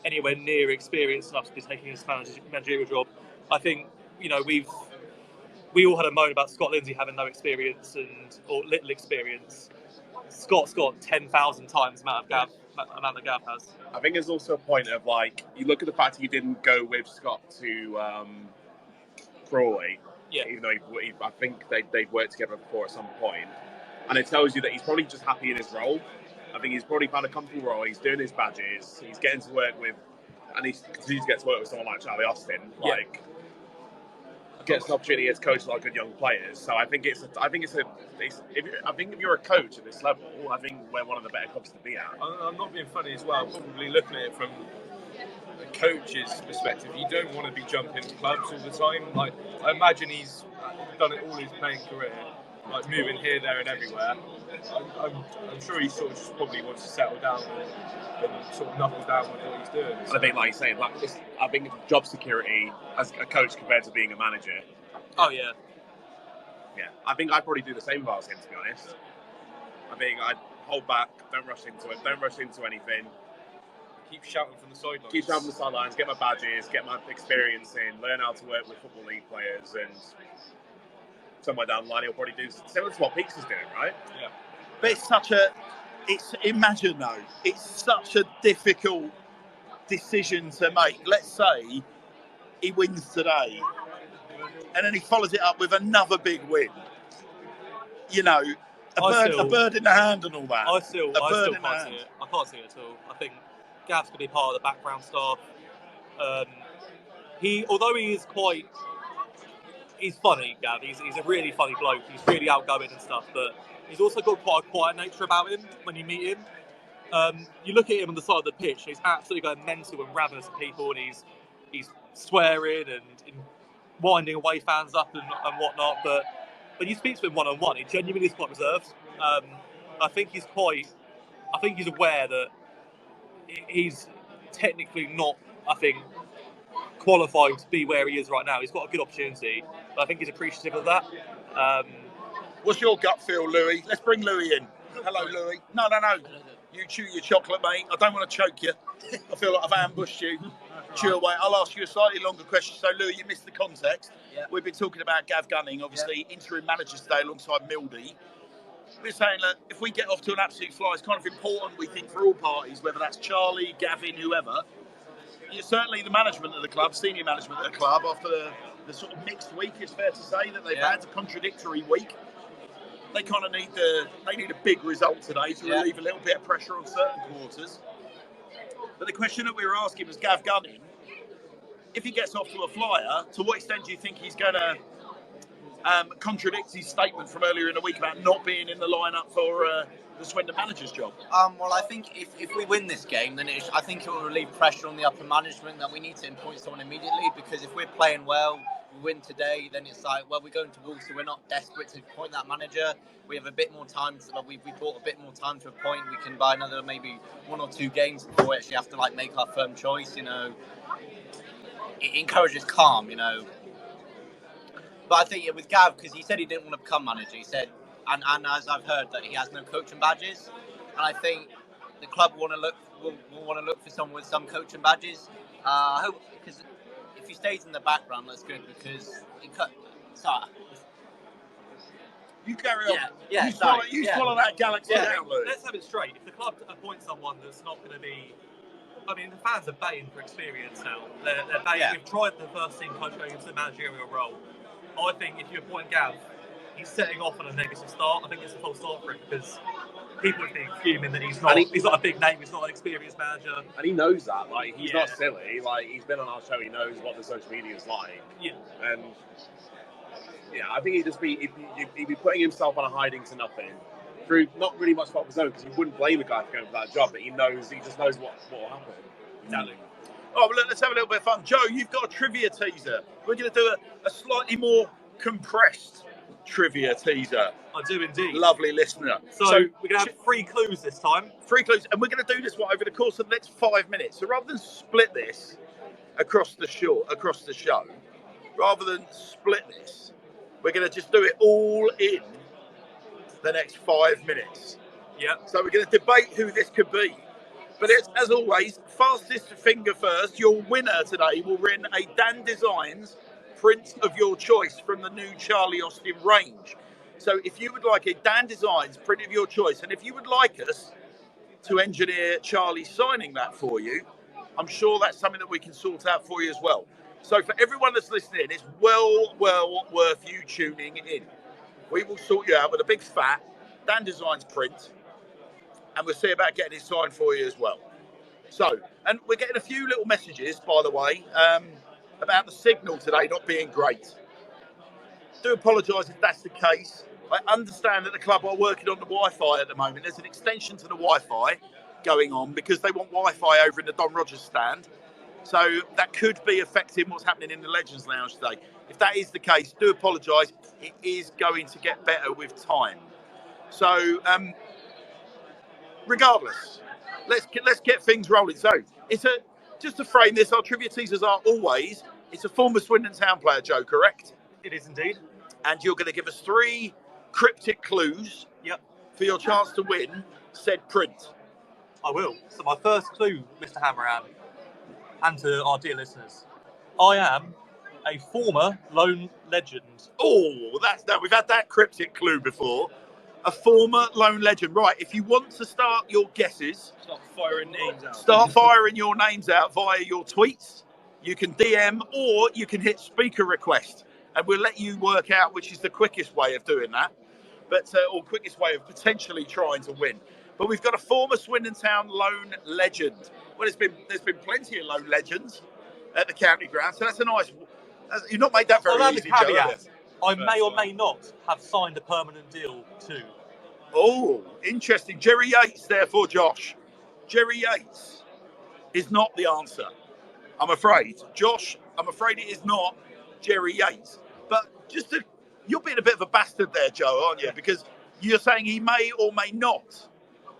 anywhere near experienced enough to be taking his managerial job. I think, we all had a moan about Scott Lindsay having no experience or little experience. Scott's got 10,000 times the amount that Gav has. I think there's also a point of you look at the fact that you didn't go with Scott to Crawley, even though I think they'd worked together before at some point, and it tells you that he's probably just happy in his role. I think he's probably found a comfortable role. He's doing his badges. He's getting to work with, and he continues to get to work with someone like Charlie Austin. Gets an opportunity as coach like good young players. So I think if you're a coach at this level, I think we're one of the better clubs to be at. I'm not being funny as well. Probably looking at it from a coach's perspective, you don't want to be jumping clubs all the time. I imagine he's done it all his playing career, moving here, there, and everywhere. I'm sure he sort of just probably wants to settle down and sort of knuckle down with what he's doing. So. I think, like you say, I think job security as a coach compared to being a manager. Oh yeah. Yeah, I think I'd probably do the same if I was him, to be honest. I think I'd hold back, don't rush into it, don't rush into anything. Keep shouting from the sidelines. Get my badges, get my experience in, learn how to work with Football League players, and somewhere down the line he'll probably do similar to what Peaks is doing, right? Yeah. But it's such a difficult decision to make. Let's say he wins today, and then he follows it up with another big win. A bird in the hand and all that. I still can't see it. I can't see it at all. I think Gav's going to be part of the background staff. Although he's funny, Gav. He's a really funny bloke. He's really outgoing and stuff, but he's also got quite a quiet nature about him when you meet him. You look at him on the side of the pitch, he's absolutely going mental and ravenous at people, and he's swearing and winding away fans up and whatnot. But when you speak to him one-on-one, he genuinely is quite reserved. I think he's aware that he's technically not, qualified to be where he is right now. He's got a good opportunity, but I think he's appreciative of that. What's your gut feel, Louis? Let's bring Louis in. Hello, Louis. No. You chew your chocolate, mate. I don't want to choke you. I feel like I've ambushed you. Chew away. I'll ask you a slightly longer question. So, Louis, you missed the context. Yeah. We've been talking about Gav Gunning, obviously, interim manager today alongside Mildy. We're saying that if we get off to an absolute fly, it's kind of important, we think, for all parties, whether that's Charlie, Gavin, whoever. Certainly the management of the club, senior management of the club, after the sort of mixed week, it's fair to say that they've had a contradictory week. They kind of need a big result today to relieve a little bit of pressure on certain quarters. But the question that we were asking was Gav Gunning, if he gets off to a flyer, to what extent do you think he's going to contradict his statement from earlier in the week about not being in the lineup for the Swindon manager's job? Well, I think if we win this game, then I think it will relieve pressure on the upper management that we need to appoint someone immediately, because if we're playing well, we win today, then it's like, well, we're going to Wolves, so we're not desperate to appoint that manager. We have a bit more time, we bought a bit more time to appoint. We can buy another maybe 1 or 2 games before we actually have to make our firm choice. It encourages calm. But I think with Gav, because he said he didn't want to become manager, he said, and as I've heard, that he has no coaching badges, and I think the club will want to look for someone with some coaching badges. I hope, because if he stays in the background, that's good, because sorry. You carry on. Yeah, You swallow that galaxy down, Lou. Let's have it straight. If the club appoints someone that's not going to be... I mean, the fans are baying for experience now. They're baying. Yeah. We've tried the first team coach going into the managerial role. I think if you appoint Gav, he's setting off on a negative start. I think it's a false start for him because people are being fuming that he's not a big name, he's not an experienced manager. And he knows that. Like, he's not silly. Like, he's been on our show. He knows what the social media is like. Yeah. And I think he'd be putting himself on a hiding to nothing through not really much fault of his own, because you wouldn't blame the guy for going for that job, but he just knows what will happen. Exactly. Oh, well, let's have a little bit of fun. Joe, you've got a trivia teaser. We're going to do a slightly more compressed trivia teaser. I do indeed. Lovely listener. So we're going to have 3 clues this time. 3 clues, and we're going to do this over the course of the next 5 minutes. So rather than split this across the show, rather than split this, we're going to just do it all in the next 5 minutes. Yeah. So we're going to debate who this could be. But it's, as always, fastest finger first. Your winner today will win a Dan Designs print of your choice from the new Charlie Austin range. So if you would like a Dan Designs print of your choice, and if you would like us to engineer Charlie signing that for you, I'm sure that's something that we can sort out for you as well. So for everyone that's listening, it's well worth you tuning in. We will sort you out with a big fat Dan Designs print, and we'll see about getting it signed for you as well. So, and we're getting a few little messages, by the way, about the signal today not being great. Do apologise if that's the case. I understand that the club are working on the Wi-Fi at the moment. There's an extension to the Wi-Fi going on because they want Wi-Fi over in the Don Rogers stand. So that could be affecting what's happening in the Legends Lounge today. If that is the case, do apologise. It is going to get better with time. So, regardless, let's get things rolling. So it's just to frame this, our trivia teasers are always, it's a former Swindon Town player, Joe, correct? It is indeed. And you're going to give us 3 cryptic clues. Yep. For your chance to win said print. I will. So my first clue, Mr. Hammerhand, and to our dear listeners, I am a former lone legend. Oh, we've had that cryptic clue before. A former lone legend. Right, if you want to start your guesses, Start firing names out. Start firing your names out via your tweets. You can DM or you can hit speaker request, and we'll let you work out which is the quickest way of doing that, or quickest way of potentially trying to win. But we've got a former Swindon Town lone legend. Well, there's been plenty of lone legends at the county ground, so that's a nice. You've not made that very easy, Joe, have you? I may or may not have signed a permanent deal too. Oh, interesting. Jerry Yates, therefore, Josh. Jerry Yates is not the answer, I'm afraid. Josh, I'm afraid it is not Jerry Yates. But you're being a bit of a bastard there, Joe, aren't you? Because you're saying he may or may not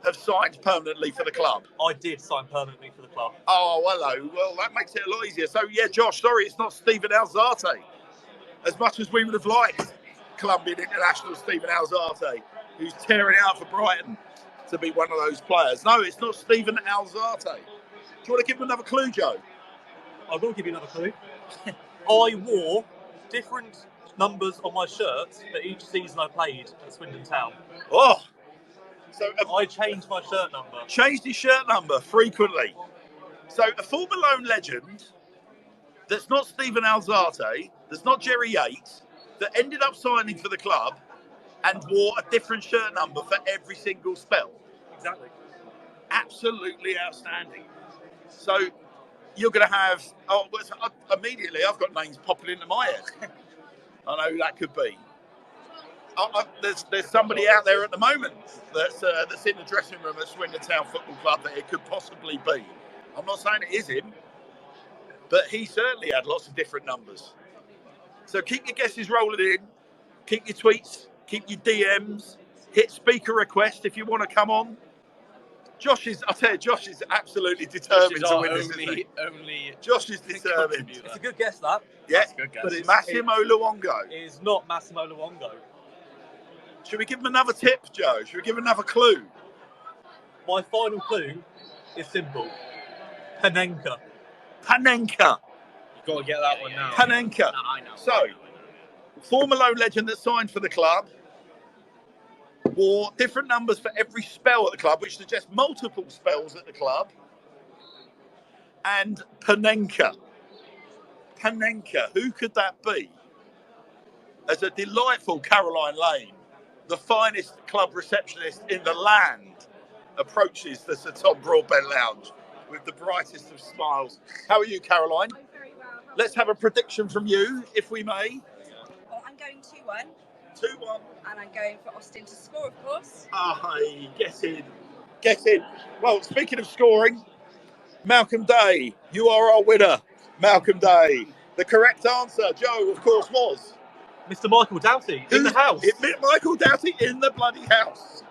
have signed permanently for the club. I did sign permanently for the club. Oh, hello. Well, that makes it a lot easier. So, yeah, Josh, sorry, it's not Stephen Alzate. As much as we would have liked Colombian international Stephen Alzate, who's tearing out for Brighton to be one of those players. No, it's not Stephen Alzate. Do you want to give him another clue, Joe? I will give you another clue. I wore different numbers on my shirt for each season I played at Swindon Town. Oh! So I changed my shirt number. Changed his shirt number frequently. So a former lone legend that's not Stephen Alzate, that's not Jerry Yates, that ended up signing for the club and wore a different shirt number for every single spell. Exactly. Absolutely outstanding. So you're going to have... immediately I've got names popping into my head. I know who that could be. There's somebody out there at the moment that's in the dressing room at Swindon Town Football Club that it could possibly be. I'm not saying it is him, but he certainly had lots of different numbers. So keep your guesses rolling in, keep your tweets, keep your DMs, hit speaker request if you want to come on. Josh is absolutely determined to win this, isn't he? Only Josh is determined. contributor. It's a good guess, that. Yeah, That's a good guess. But it's Massimo Luongo. It is not Massimo Luongo. Should we give him another tip, Joe? Should we give him another clue? My final clue is simple. Panenka. Panenka. You've got to get that one now. Panenka. No, I know. So, former loan legend that signed for the club, wore different numbers for every spell at the club, which suggests multiple spells at the club. And Panenka. Panenka, who could that be? As a delightful Caroline Lane, the finest club receptionist in the land, approaches the Sir Tom Broadbent Lounge with the brightest of smiles. How are you, Caroline? I'm very well. Let's have a prediction from you, if we may. Well, I'm going 2-1, 2-1. and I'm going for Austin to score, of course. Aye, get in. Get in. Well, speaking of scoring, Malcolm Day, you are our winner. Malcolm Day. The correct answer, Joe, of course, was... Mr. Michael Doughty in the house. Michael Doughty in the bloody house.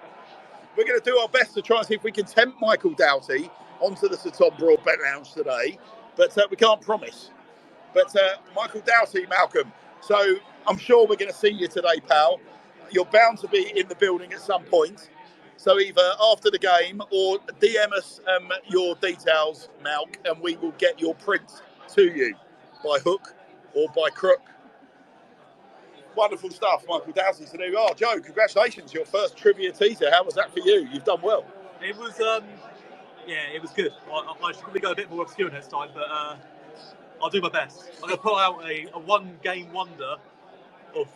We're going to do our best to try and see if we can tempt Michael Doughty onto the Sir Tom Broadbent Lounge today, but we can't promise. But Michael Doughty, Malcolm, so I'm sure we're going to see you today, pal. You're bound to be in the building at some point. So either after the game or DM us your details, Malk, and we will get your print to you by hook or by crook. Wonderful stuff, Michael Doughty. So there you are. Joe, congratulations. Your first trivia teaser. How was that for you? You've done well. It was, it was good. I should probably go a bit more obscure next time, but I'll do my best. I'm going to put out a one-game wonder of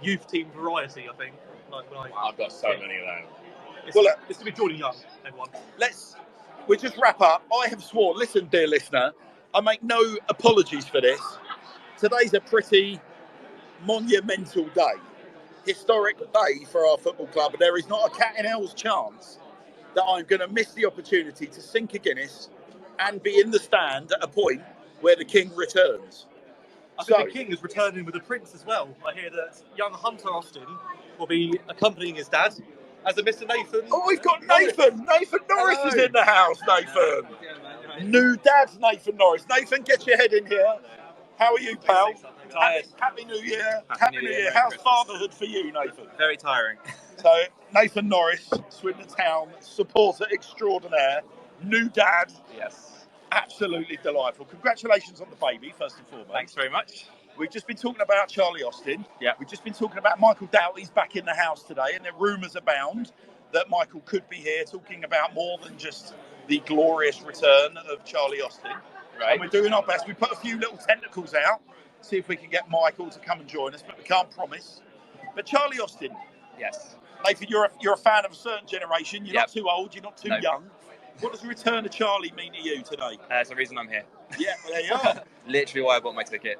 youth team variety, I think. I've got so many of them. It's, Well, it's going to be Jordan Young, everyone. We'll just wrap up. I have sworn, listen, dear listener, I make no apologies for this. Today's a pretty monumental day, historic day for our football club, and there is not a cat in hell's chance that I'm going to miss the opportunity to sink a Guinness and be in the stand at a point where the King returns. I think the King is returning with the Prince as well. I hear that young Hunter Austin will be accompanying his dad as a Mr. Nathan. Oh, we've got Nathan. Nathan Norris is in the house, Nathan. New dad, Nathan Norris. Nathan, get your head in here. How are you, pal? Tired. Happy New Year. Happy New Year. How's fatherhood for you, Nathan? Very tiring. So, Nathan Norris, Swindon Town supporter extraordinaire, new dad. Yes. Absolutely delightful. Congratulations on the baby, first and foremost. Thanks very much. We've just been talking about Charlie Austin. Yeah. We've just been talking about Michael Doughty's back in the house today, and there are rumours abound that Michael could be here talking about more than just the glorious return of Charlie Austin. Right. And we're doing our best. We put a few little tentacles out, see if we can get Michael to come and join us, but we can't promise. But Charlie Austin, Yes. Nathan, you're a fan of a certain generation. You're not too old, you're not too No. young. What does the return of Charlie mean to you today? That's the reason I'm here. Yeah, well, there you are. Literally why I bought my ticket.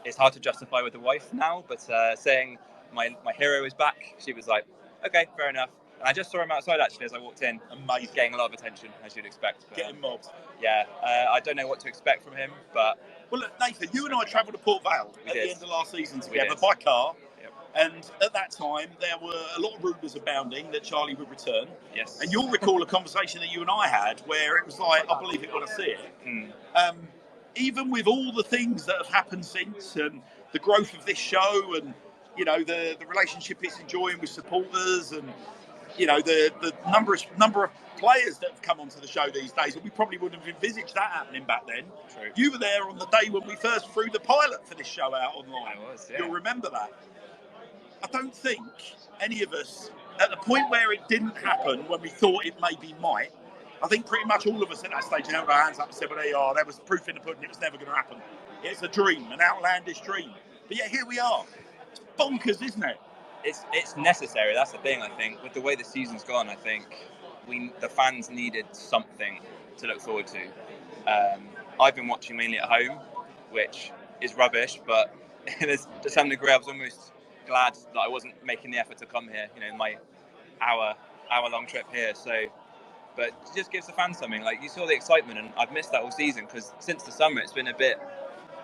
It's hard to justify with the wife now, but saying my hero is back, she was like, okay, fair enough. And I just saw him outside actually as I walked in. Amazing. He's getting a lot of attention, as you'd expect. But, Getting mobbed. yeah, I don't know what to expect from him, but Well, look, Nathan, you and I travelled to Port Vale We at did. the end of last season We together did. by car. Yep. And at that time, there were a lot of rumours abounding that Charlie would return. yes. And you'll recall a conversation that you and I had where it was like, I believe it when I see it. Mm. Even with all the things that have happened since and the growth of this show and, you know, the relationship it's enjoying with supporters and, you know, the number of players that have come onto the show these days, and we probably wouldn't have envisaged that happening back then. True. You were there on the day when we first threw the pilot for this show out online. I was, yeah. You'll remember that. I don't think any of us, at the point where it didn't happen, when we thought it maybe might, I think pretty much all of us at that stage held our hands up and said, well, there you are, there was proof in the pudding, it was never going to happen. It's a dream, an outlandish dream. But yet here we are. It's bonkers, isn't it? It's necessary. That's the thing. I think with the way the season's gone, I think the fans needed something to look forward to. I've been watching mainly at home, which is rubbish, but to some degree, I was almost glad that I wasn't making the effort to come here. You know, my hour-long trip here. So, but it just gives the fans something. Like you saw the excitement, and I've missed that all season because since the summer, it's been a bit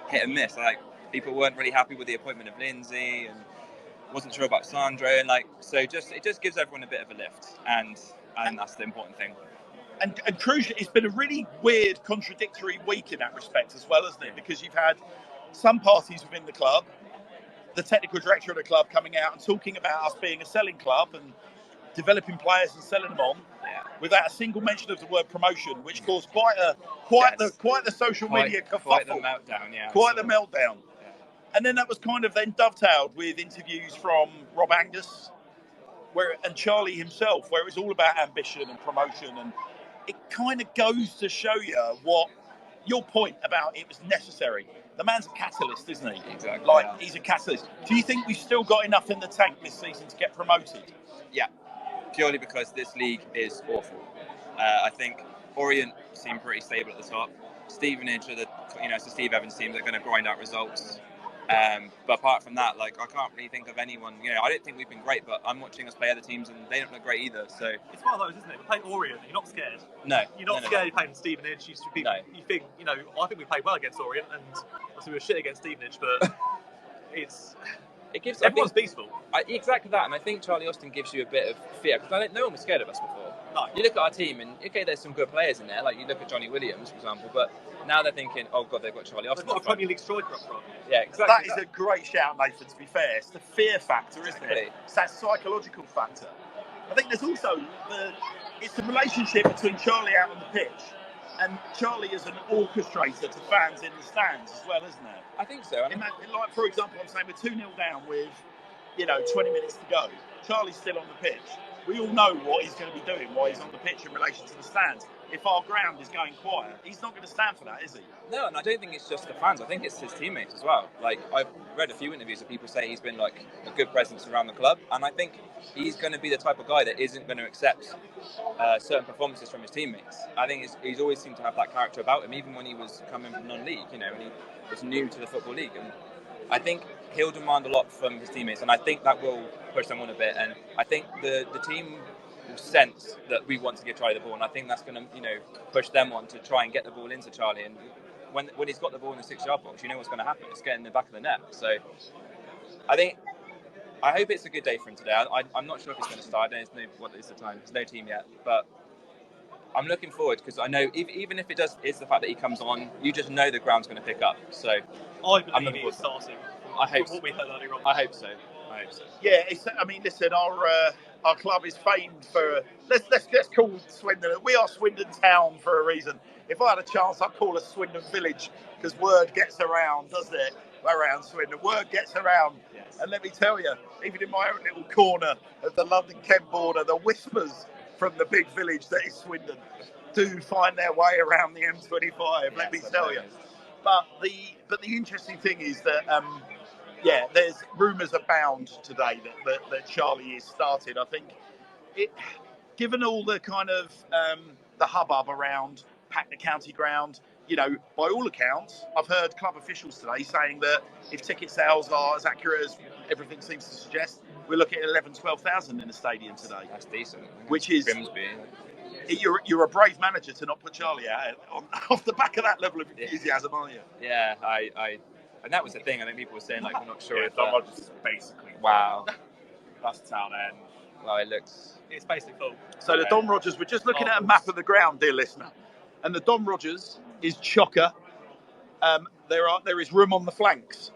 hit and miss. Like people weren't really happy with the appointment of Lindsay and wasn't sure about Sandro, and like so it just gives everyone a bit of a lift. And and that's the important thing. And crucially, it's been a really weird, contradictory week in that respect as well, hasn't it? Because you've had some parties within the club, the technical director of the club coming out and talking about us being a selling club and developing players and selling them on, without a single mention of the word promotion, which caused quite the social media kerfuffle, quite the meltdown, the meltdown. Yeah. And then that was kind of then dovetailed with interviews from Rob Angus, and Charlie himself, where it was all about ambition and promotion, and it kind of goes to show you what your point about it was necessary. The man's a catalyst, isn't he? Exactly. He's a catalyst. Do you think we've still got enough in the tank this season to get promoted? Yeah, purely because this league is awful. I think Orient seem pretty stable at the top. Stevenage are it's the Steve Evans team. They're going to grind out results. But apart from that, I can't really think of anyone. I don't think we've been great, but I'm watching us play other teams and they don't look great either. So it's one of those, isn't it? We play Orient. You're not scared. No, you're not scared. You're playing Stevenage. You think, I think we played well against Orient, and obviously we were shit against Stevenage, but everyone's peaceful. Exactly that, and I think Charlie Austin gives you a bit of fear because no one was scared of us before. No. You look at our team, and there's some good players in there. Like you look at Johnny Williams, for example, but now they're thinking, oh god, they've got Charlie Austin. They've got a Premier League striker up front. Yeah, exactly. That is a great shout, Nathan. To be fair, it's the fear factor, isn't it? It's that psychological factor. I think there's also it's the relationship between Charlie out on the pitch and Charlie as an orchestrator to fans in the stands as well, isn't it? I think so. For example, I'm saying we're 2-0 down with 20 minutes to go. Charlie's still on the pitch. We all know what he's going to be doing while he's on the pitch in relation to the stands. If our ground is going quiet, he's not going to stand for that, is he? No, and I don't think it's just the fans. I think it's his teammates as well. I've read a few interviews that people say he's been a good presence around the club, and I think he's going to be the type of guy that isn't going to accept certain performances from his teammates. I think he's always seemed to have that character about him, even when he was coming from non-league, when he was new to the Football League. And I think he'll demand a lot from his teammates, and I think that will push them on a bit. And I think the team will sense that we want to give Charlie the ball, and I think that's going to push them on to try and get the ball into Charlie. And when he's got the ball in the 6-yard box, you know what's going to happen. It's getting in the back of the net. So I hope it's a good day for him today. I'm not sure if he's going to start. There's the time. There's no team yet, but I'm looking forward because I know even if it's the fact that he comes on, you just know the ground's going to pick up. So I believe he's starting. I hope so. What we heard earlier on. I hope so. Yeah, listen, our club is famed for. Let's call Swindon. We are Swindon Town for a reason. If I had a chance, I'd call us Swindon Village because word gets around, doesn't it? Around Swindon, word gets around. Yes. And let me tell you, even in my own little corner of the London-Kent border, the whispers from the big village that is Swindon do find their way around the M25. Yes, let me tell you. But the interesting thing is that. There's rumours abound today that Charlie is started. I think, given all the kind of the hubbub around Hackney County Ground, by all accounts, I've heard club officials today saying that if ticket sales are as accurate as everything seems to suggest, we're looking at 12,000 in the stadium today. That's decent. Which is Grimsby. You're a brave manager to not put Charlie out off the back of that level of enthusiasm, aren't you? Yeah, and that was the thing. I think people were saying we're not sure if Dom Rogers is basically wow. That's town end. Well, it's basically full. So the Dom Rogers, we're just looking at a map of the ground, dear listener, and the Dom Rogers is chocker. There is room on the flanks.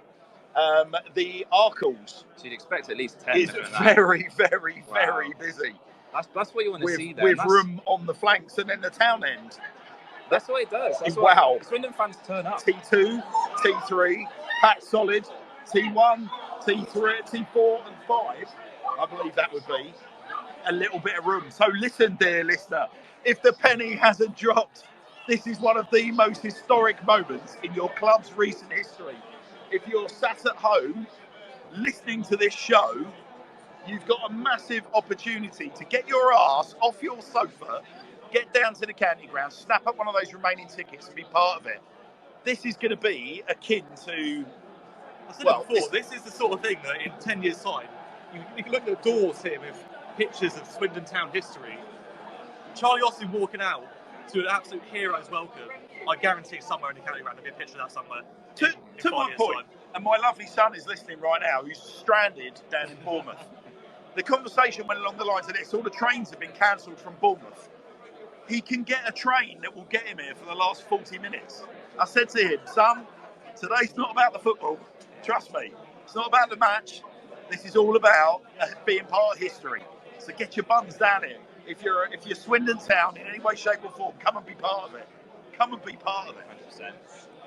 The Arkles. So you'd expect at least 10. Is very, very, very busy. That's what you want to see there. With room on the flanks and then the town end. That's what it does. Wow. Swindon fans turn up. T2, T3, packed solid, T1, T3, T4 and 5. I believe that would be a little bit of room. So listen, dear listener, if the penny hasn't dropped, this is one of the most historic moments in your club's recent history. If you're sat at home listening to this show, you've got a massive opportunity to get your ass off your sofa, get down to the county ground, snap up one of those remaining tickets and be part of it. This is going to be akin to... I said it before, this is the sort of thing that in 10 years' time, you can look at the doors here with pictures of Swindon Town history. Charlie Austin walking out to an absolute hero's welcome. I guarantee somewhere in the county ground there'll be a picture of that somewhere. To my point, and my lovely son is listening right now, who's stranded down in Bournemouth. the conversation went along the lines of this: all the trains have been cancelled from Bournemouth. He can get a train that will get him here for the last 40 minutes. I said to him, son, today's not about the football. Trust me, it's not about the match. This is all about being part of history. So get your bums down here. If you're Swindon Town in any way, shape or form, come and be part of it. Come and be part of it. 100%.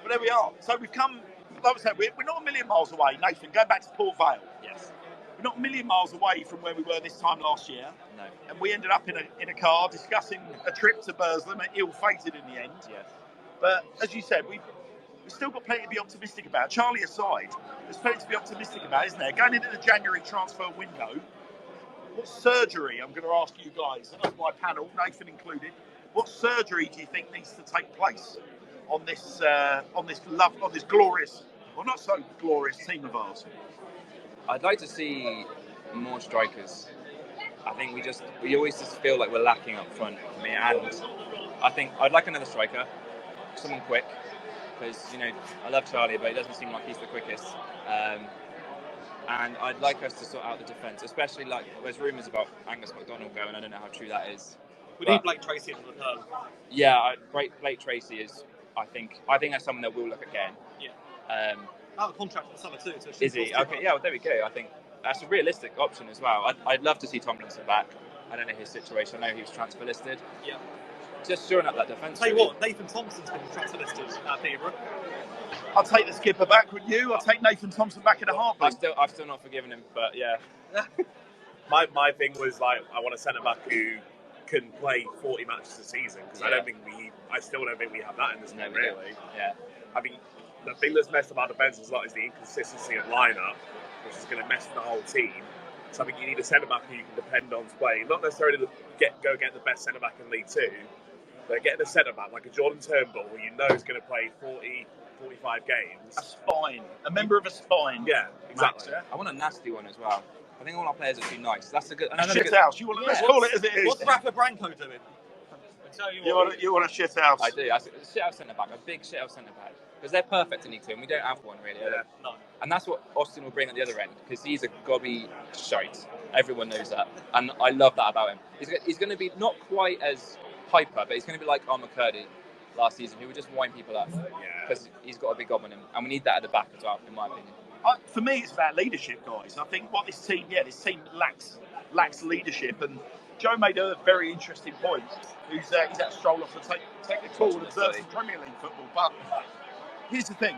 But there we are. So we've come, like I said, we're not a million miles away. Nathan, going back to Port Vale. Yes. We're not a million miles away from where we were this time last year. No. And we ended up in a car discussing a trip to Burslem, ill-fated in the end. Yes. But as you said, we've still got plenty to be optimistic about. Charlie aside, there's plenty to be optimistic about, isn't there? Going into the January transfer window, what surgery, I'm going to ask you guys, as my panel, Nathan included, what surgery do you think needs to take place on this glorious, well, not so glorious team of ours? I'd like to see more strikers. I think we always just feel like we're lacking up front for me, and I think I'd like another striker, someone quick, because I love Charlie, but it doesn't seem like he's the quickest. And I'd like us to sort out the defence, especially like there's rumours about Angus McDonald going. I don't know how true that is. We need Blake Tracy in the return. Yeah, Blake Tracy is. I think that's someone that we'll look at again. Yeah. Out of contract for the summer too. So is he? Okay, yeah, well, there we go. I think that's a realistic option as well. I'd love to see Tomlinson back. I don't know his situation. I know he was transfer listed. Yeah. Just shoring up that defence. Tell you what, Nathan Thompson's been transfer listed at Peterborough. I'll take the skipper back, would you? I'll take Nathan Thompson back in a heartbeat. I've still not forgiven him, but yeah. my thing was like, I want a centre back who can play 40 matches a season, because I still don't think we have that in this team, really. Yeah. I think the thing that's messed up our defence a lot is the inconsistency of lineup, which is going to mess with the whole team. So I think you need a centre back who you can depend on to play, not necessarily to go get the best centre back in League Two, but getting a centre back like a Jordan Turnbull, who you know is going to play 40, 45 games. A spine, a member of a spine. Yeah, exactly. I want a nasty one as well. I think all our players are too nice. That's a good. Shit house. You want to let's call it as it is. What's Rafa Branco doing? You want a shit house. I do. Shit house centre back, a big shit house centre back, because they're perfect in League Two, and we don't have one really. Yeah. No. And that's what Austin will bring at the other end, because he's a gobby shite. Everyone knows that, and I love that about him. He's going to be not quite as hyper, but he's going to be like Armour Curdy last season, who would just wind people up, because he's got a big gob on him, and we need that at the back as well, in my opinion. For me, it's about leadership, guys. I think what this team lacks leadership, and Joe made a very interesting point. He's at stroll off to take the call and observe some Premier League football. But here's the thing: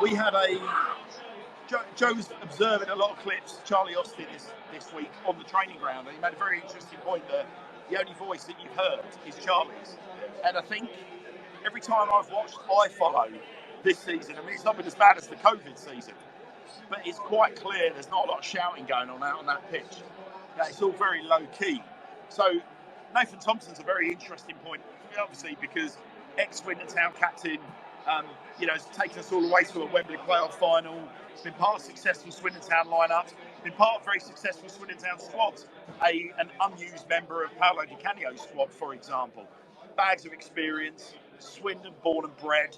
we had Joe's observing a lot of clips. Charlie Austin this week on the training ground, and he made a very interesting point that the only voice that you've heard is Charlie's. And I think every time I've watched, I follow this season. I mean, it's not been as bad as the COVID season, but it's quite clear there's not a lot of shouting going on out on that pitch. Yeah, it's all very low key. So Nathan Thompson's a very interesting point, obviously, because ex-Swindon Town captain, has taken us all the way to a Wembley playoff final. Been part of successful Swindon Town lineups. Been part of very successful Swindon Town squads. An unused member of Paolo Di Canio's squad, for example. Bags of experience. Swindon born and bred.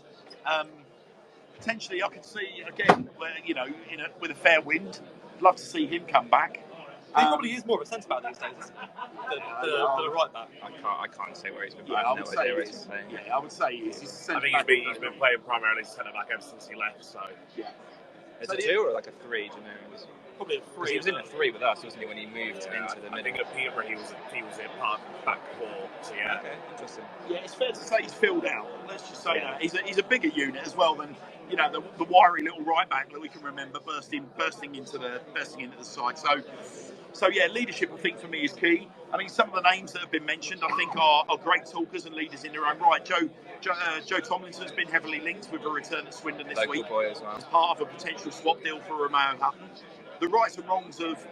Potentially, I could see again, with a fair wind. I'd love to see him come back. He probably is more of a centre back these days than a right back. I can't say where he's been. I would say where he's playing. Yeah, I would say he's a centre back. I think he's been playing primarily centre back ever since he left. So yeah. Is it a 2 or like a 3? Do you know? Probably a 3. He was in a 3 with us, wasn't he, when he moved into the middle? I think at Peterborough he was in part of the back 4. So yeah. Okay, interesting. Yeah, it's fair to say he's filled out. Let's just say that he's a bigger unit as well than the wiry little right back that we can remember bursting into the side. So yeah, leadership I think for me is key. I mean, some of the names that have been mentioned I think are great talkers and leaders in their own right. Joe Tomlinson has been heavily linked with a return at Swindon this week boy as well, as part of a potential swap deal for Romeo Hutton. The rights and wrongs of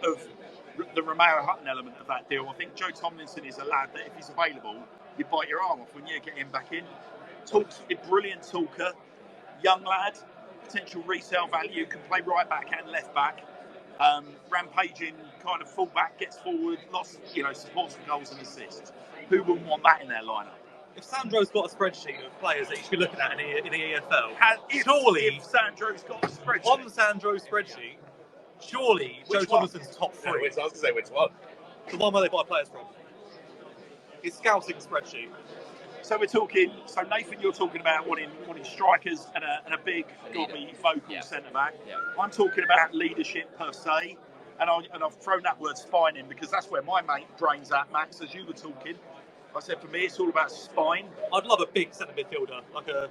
the Romeo Hutton element of that deal, I think Joe Tomlinson is a lad that if he's available, you bite your arm off when you get him back in. Talks a brilliant talker, young lad, potential resale value, can play right back and left back. Rampaging kind of fullback, gets forward, supports for goals and assists. Who wouldn't want that in their lineup? If Sandro's got a spreadsheet of players that you should be looking at in the EFL, If Sandro's got a spreadsheet. On Sandro's spreadsheet, Surely Joe Which one? Thomason's top No, three. I was going to say which one. The one where they buy players from. His scouting spreadsheet. So we're talking. So Nathan, you're talking about wanting strikers and a big, gobby, vocal centre back. Yeah. I'm talking about leadership per se, and I've thrown that word spine in because that's where my mate brain's at, Max. As you were talking, I said for me it's all about spine. I'd love a big centre midfielder, like a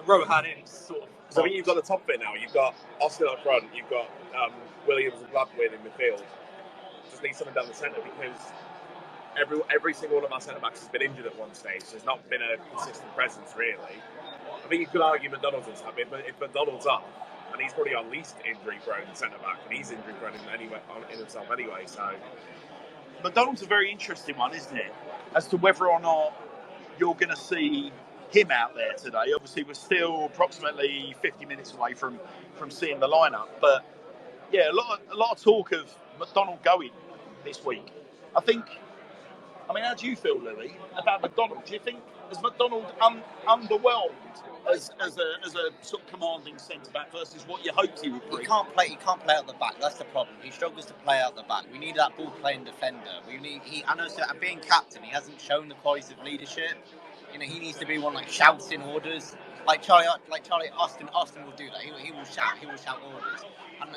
Rohan in sort of. So I mean, you've got the top bit now. You've got Austin up front. You've got Williams and Gladwin in midfield. Just need someone down the centre because every single one of our centre backs has been injured at one stage. There's not been a consistent presence really. I think you could argue McDonald's is happy, but if McDonald's up, and he's probably our least injury prone centre back, and he's injury prone in himself anyway. So McDonald's a very interesting one, isn't it? As to whether or not you're going to see him out there today. Obviously, we're still approximately 50 minutes away from seeing the lineup, but yeah, a lot of talk of McDonald going this week. I mean, how do you feel, Lily, about McDonald? Do you think has McDonald underwhelmed as a sort of commanding centre back versus what you hoped he would be? He can't play out the back. That's the problem. He struggles to play out the back. We need that ball playing defender. And also being captain, he hasn't shown the qualities of leadership. You know, he needs to be one like shouting orders. Like Charlie Austin will do that. He will shout orders. And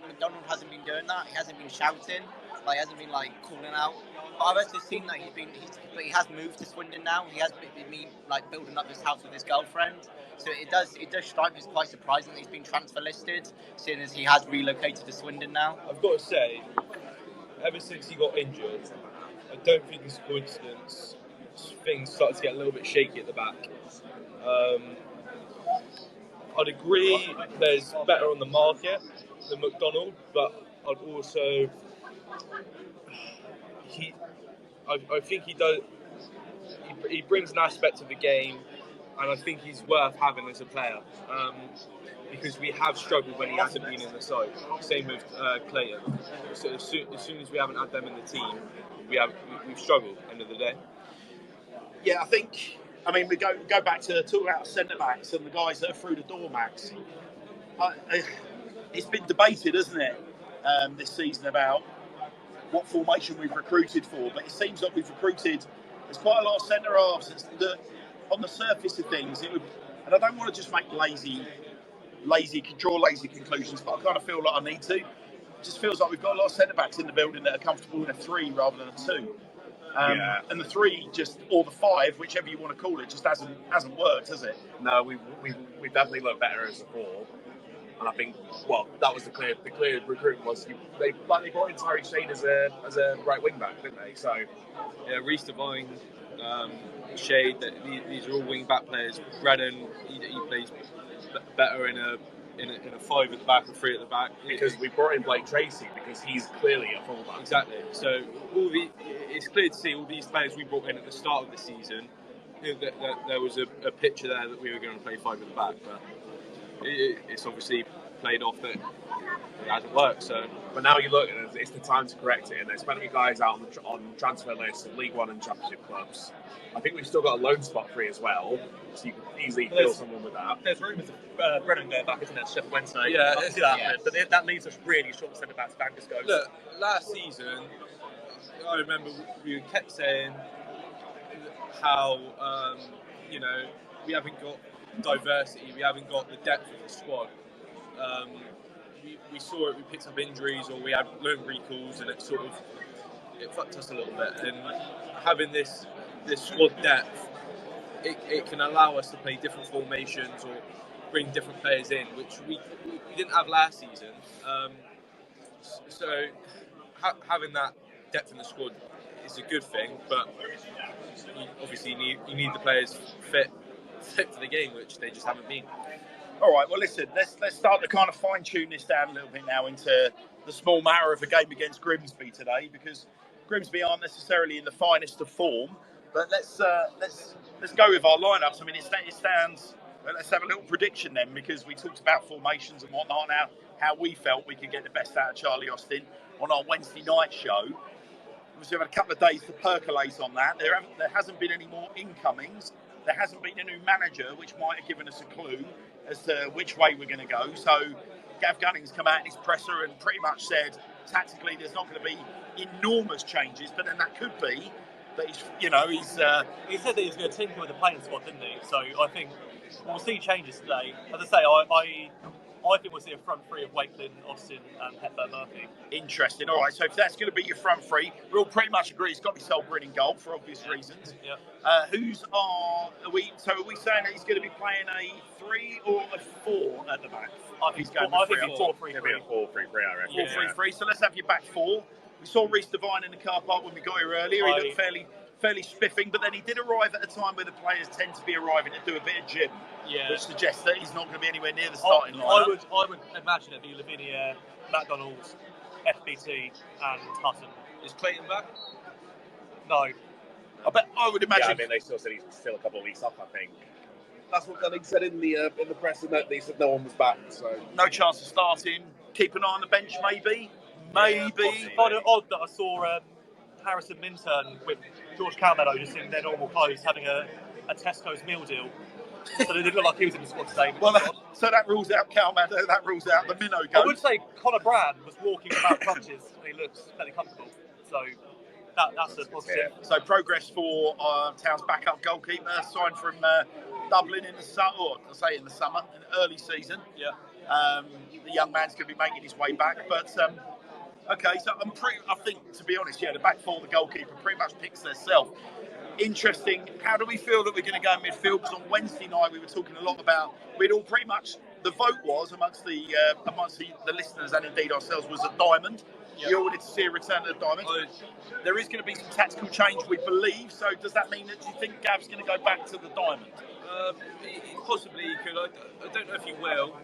McDonald hasn't been doing that. He hasn't been shouting. Like, he hasn't been like calling out. But I've also seen that he has moved to Swindon now. He has been like building up his house with his girlfriend. So it does strike me as quite surprising that he's been transfer listed, seeing as he has relocated to Swindon now. I've got to say, ever since he got injured, I don't think it's a coincidence. Things started to get a little bit shaky at the back. I'd agree there's better on the market than McDonald, but I'd also I think he does. He brings an aspect of the game, and I think he's worth having as a player because we have struggled when he hasn't been in the side. Same with Clayton. So as soon as we haven't had them in the team, we've struggled. End of the day. Yeah, I mean, we go back to talk about centre backs and the guys that are through the door, Max. It's been debated, hasn't it, this season about what formation we've recruited for, but it seems like we've recruited. There's quite a lot of centre halves that, on the surface of things, and I don't want to just make lazy conclusions, but I kind of feel like I need to. It just feels like we've got a lot of centre backs in the building that are comfortable in a 3 rather than a 2. And the 3 or the 5, whichever you want to call it, just hasn't worked, has it? no, we definitely look better as a 4. And I think, well, that was the clear recruitment was they brought in Tyree Shade as a right wing back, didn't they? So yeah, Reece Devine, Shade. These are all wing back players. Brennan, he plays better in a 5 at the back or 3 at the back because we brought in Blake Tracy because he's clearly a fullback. Exactly. So it's clear to see all these players we brought in at the start of the season. That there was a picture there that we were going to play 5 at the back, but it's obviously played off that it hasn't worked. So, but now you look, and it's the time to correct it. And there's plenty of guys out on transfer lists of League One and Championship clubs. I think we've still got a loan spot free as well, so you can easily fill someone with that. There's rumours of Brennan going back, isn't there, Sheffield Wednesday? Yeah, I see that. But that leaves us really short centre backs. Bankers go. Look, last season, I remember we kept saying how we haven't got diversity, we haven't got the depth of the squad. We saw it, we picked up injuries or we had loan recalls, and it fucked us a little bit. And having this squad depth, it can allow us to play different formations or bring different players in, which we didn't have last season. So having that depth in the squad is a good thing, but you need the players fit for the game, which they just haven't been. All right, well, listen, let's start to kind of fine-tune this down a little bit now into the small matter of a game against Grimsby today, because Grimsby aren't necessarily in the finest of form. But let's go with our lineups. I mean, it stands. Let's have a little prediction then, because we talked about formations and whatnot. Now, how we felt we could get the best out of Charlie Austin on our Wednesday night show. Obviously, we've had a couple of days to percolate on that. There hasn't been any more incomings. There hasn't been a new manager, which might have given us a clue as to which way we're going to go. So Gav Gunning's come out in his presser and pretty much said tactically there's not going to be enormous changes, but then that could be that he's. He said that he was going to tinker with the playing squad, didn't he? So I think we'll see changes today. As I say, I think we'll see a front three of Wakeland, Austin, and Hepburn Murphy. Interesting. All right, so if that's going to be your front three, we all pretty much agree it's got to be Solbrin in goal for obvious reasons. Yeah. Are we saying that he's going to be playing a 3 or a 4 at the back? I think he's going with 4-3-3. It'll be a 4-3-3, I reckon. 4-3-3. So let's have your back 4. We saw Reece Devine in the car park when we got here earlier. He looked fairly spiffing, but then he did arrive at a time where the players tend to be arriving to do a bit of gym, which suggests that he's not going to be anywhere near the starting lineup. I would imagine it'd be Lavinia, McDonald's, FBT, and Hutton. Is Clayton back? No. I would imagine. Yeah, I mean, they still said he's still a couple of weeks off, I think. That's what Gunning said in the press, and that they said no one was back. So no chance of starting. Keep an eye on the bench, maybe. It's kind of odd that I saw Harrison Minturn with George Calmedo just in their normal clothes having a Tesco's meal deal. So they didn't look like he was in the squad today. Well, so that rules out Calmedo, that rules out the minnow goat. I would say Conor Brand was walking about crutches and he looks fairly comfortable. So that's a positive. Yeah. So progress for Town's backup goalkeeper, signed from Dublin in the summer, in the early season. Yeah. The young man's going to be making his way back, but okay. So I think, to be honest, the back four, the goalkeeper pretty much picks themselves. Interesting. How do we feel that we're going to go in midfield? Because on Wednesday night we were talking a lot about. We'd all pretty much, the vote was amongst the listeners and indeed ourselves was a diamond. Yep. You all wanted to see a return to the diamond. There is going to be some tactical change, we believe. So does that mean that you think Gav's going to go back to the diamond? Possibly he could. I don't know if he will.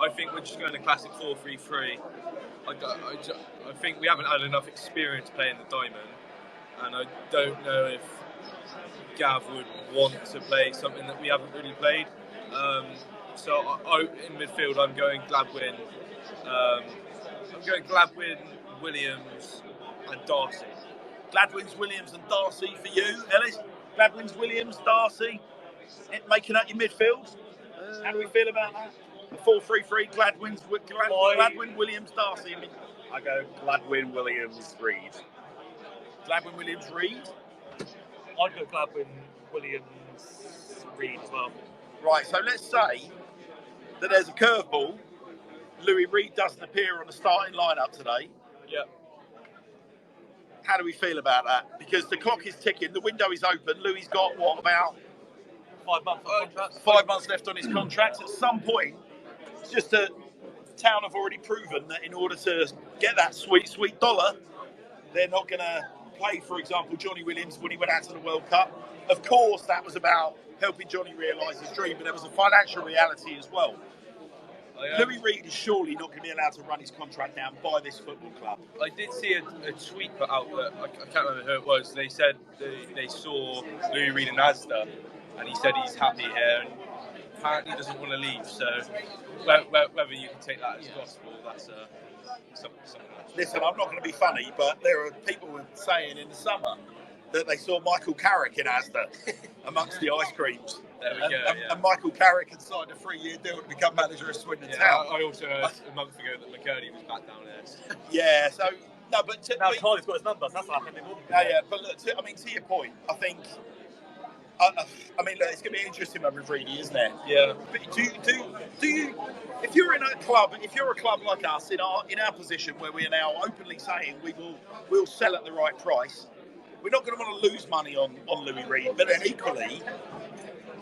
I think we're just going to classic 4-3-3. I think we haven't had enough experience playing the diamond, and I don't know if Gav would want to play something that we haven't really played. So in midfield, I'm going Gladwin. Williams, and Darcy. Gladwin's, Williams, and Darcy for you, Ellis. Gladwin's, Williams, Darcy. Making out your midfield. How do we feel about that? The 4-3-3. Gladwin, Williams, Darcy. I go Gladwin, Williams, Reed. Gladwin, Williams, Reed. I'd go Gladwin, Williams, Reed as well. Right, so let's say that there's a curveball. Louis Reed doesn't appear on the starting lineup today. Yeah. How do we feel about that? Because the clock is ticking, the window is open. Louis got about 5 months on contract. 5 months left on his contract. At some point, it's just that Town have already proven that in order to get that sweet, sweet dollar, they're not going to play, for example, Johnny Williams when he went out to the World Cup. Of course, that was about helping Johnny realise his dream, but there was a financial reality as well. Louis Reed is surely not going to be allowed to run his contract down by this football club. I did see a tweet put out that I can't remember who it was. They said they saw Louis Reed in Asda, and he said he's happy here and apparently doesn't want to leave. So whether you can take that as gospel, that's something else. Listen, I'm not going to be funny, but there are people saying in the summer that they saw Michael Carrick in Asda amongst the ice creams. There we go. And Michael Carrick had signed a 3-year deal to become manager of Swindon Town. I also heard a month ago that McCurdy was back down there. Yeah, so no, but now Charlie's got his numbers. That's not happening anymore. Yeah, but look, to your point, I think. Look, it's going to be interesting with Reedy, isn't it? Yeah. But do you? If you're a club like us in our position where we are now openly saying we'll sell at the right price, we're not going to want to lose money on Louis Reed. But then equally,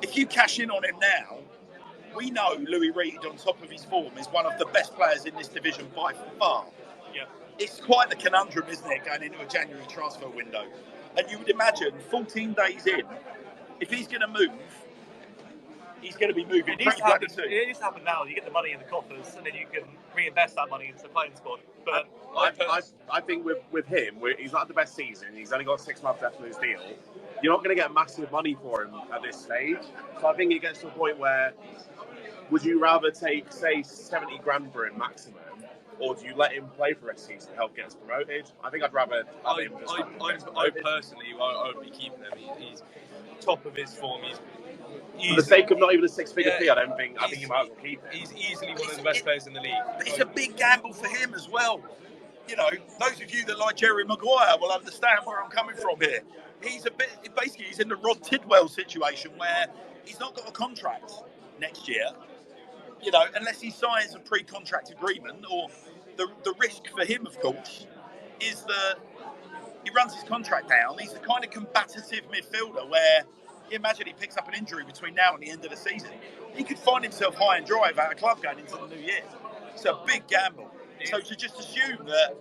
if you cash in on him now, we know Louis Reed, on top of his form, is one of the best players in this division by far. Yeah. It's quite the conundrum, isn't it, going into a January transfer window? And you would imagine 14 days in, if he's going to move, he's going to be moving pretty bloody soon. It needs to happen now. You get the money in the coffers, and then you can reinvest that money into the playing squad. But I think with him, he's not had the best season. He's only got 6 months left on his deal. You're not going to get massive money for him at this stage. So I think it gets to a point where, would you rather take, say, 70 grand for him maximum, or do you let him play for the rest of the season to help get us promoted? I think I'd rather have him just I personally, I would be keeping him. He's top of his form. He's For the sake of not even a six-figure fee, I think you might as well keep him. He's easily one of the best players in the league. It's a big gamble for him as well. You know, those of you that like Jerry Maguire will understand where I'm coming from here. He's in the Rod Tidwell situation where he's not got a contract next year. You know, unless he signs a pre-contract agreement, or the risk for him, of course, is that he runs his contract down. He's the kind of combative midfielder where, you imagine he picks up an injury between now and the end of the season, he could find himself high and dry without a club going into the new year. It's a big gamble. So to just assume that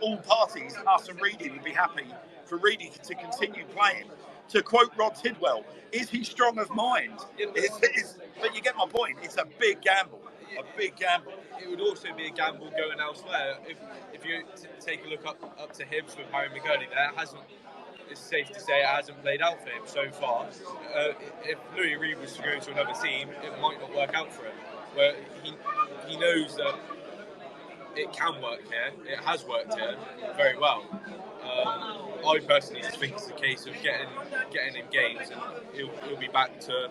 all parties, us and Reedy, would be happy for Reedy to continue playing, to quote Rod Tidwell, is he strong of mind? But you get my point. It's a big gamble. A big gamble. It would also be a gamble going elsewhere. If you take a look up to Hibs with Harry McGurdy, it's safe to say it hasn't played out for him so far. If Louis Reed was to go to another team, it might not work out for him. Where he knows that it can work here. It has worked here very well. I personally just think it's a case of getting in games, and he'll be back to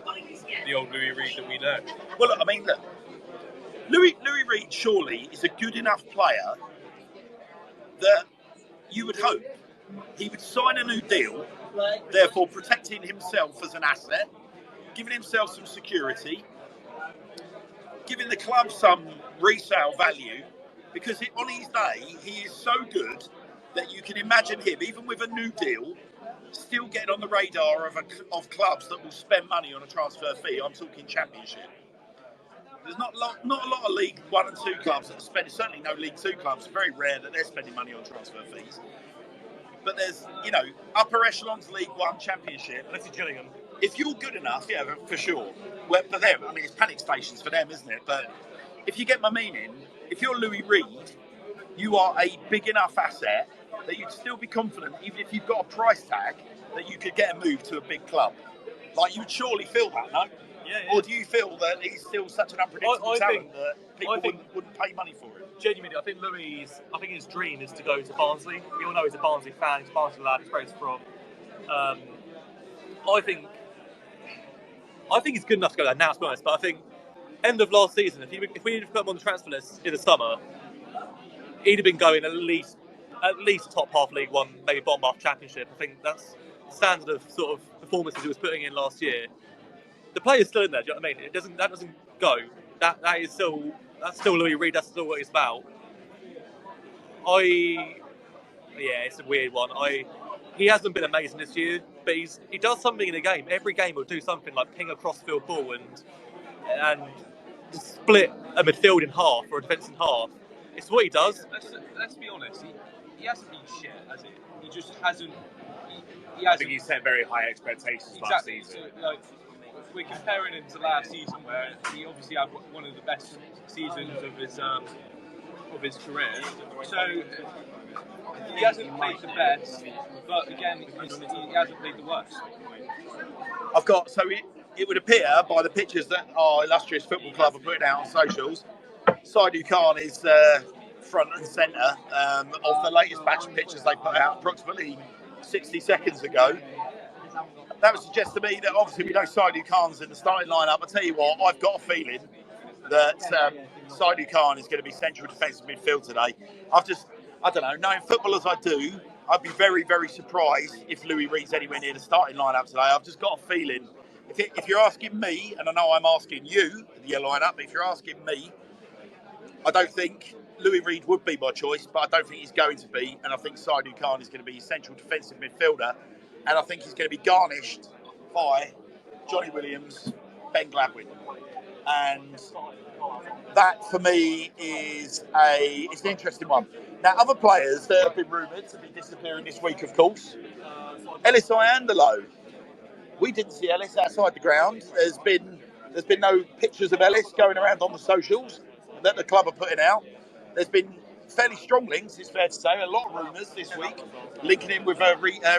the old Louis Reed that we know. Well, look, I mean, Louis Reed surely is a good enough player that you would hope he would sign a new deal, therefore protecting himself as an asset, giving himself some security, giving the club some resale value, because on his day, he is so good that you can imagine him, even with a new deal, still getting on the radar of clubs that will spend money on a transfer fee. I'm talking Championship. There's not a lot of League 1 and 2 clubs that spend, certainly no League 2 clubs, it's very rare that they're spending money on transfer fees. But there's, you know, upper echelons, League 1, Championship. Unless you're Gillingham. If you're good enough, yeah, for sure. Well, for them, I mean, it's panic stations for them, isn't it? But if you get my meaning, if you're Louis Reed, you are a big enough asset that you'd still be confident, even if you've got a price tag, that you could get a move to a big club. Like, you'd surely feel that, no? Yeah. Or do you feel that he's still such an unpredictable talent that people wouldn't pay money for him? Genuinely, I think his dream is to go to Barnsley. We all know he's a Barnsley fan, he's a Barnsley lad, he's where he's from. I think he's good enough to go there now, to be honest, but I think end of last season, if we had put him on the transfer list in the summer, he'd have been going at least top half League 1, maybe bottom half Championship. I think that's the standard of sort of performances he was putting in last year. The player's still in there, do you know what I mean? That doesn't go. That's still Louis Reed, that's still what it's about. It's a weird one. He hasn't been amazing this year, but he does something in the game. Every game he'll do something like ping a cross-field ball and split a midfield in half or a defence in half. It's what he does. Let's be honest. He hasn't been shit, has he? He just hasn't. I think he set very high expectations last season. So, like, we're comparing him to last season, where he obviously had one of the best seasons of his career. So he hasn't played the best, but again, he hasn't played the worst. It would appear by the pictures that our illustrious football club are putting out on socials, Saidu Khan is front and centre of the latest batch of pictures they put out approximately 60 seconds ago. That would suggest to me that obviously we know Saidu Khan's in the starting lineup. I tell you what, I've got a feeling that Saidu Khan is going to be central defensive midfield today. I don't know, knowing football as I do, I'd be very, very surprised if Louis Reed's anywhere near the starting lineup today. I've just got a feeling, if you're asking me, and I know I'm asking you, the lineup, but if you're asking me, I don't think Louis Reed would be my choice, but I don't think he's going to be, and I think Saidu Khan is going to be central defensive midfielder, and I think he's going to be garnished by Johnny Williams, Ben Gladwin. And that, for me, is it's an interesting one. Now, other players that have been rumoured to be disappearing this week, of course. Ellis Iandolo. We didn't see Ellis outside the ground. There's been no pictures of Ellis going around on the socials that the club are putting out. There's been fairly strong links, it's fair to say, a lot of rumours this week, linking him with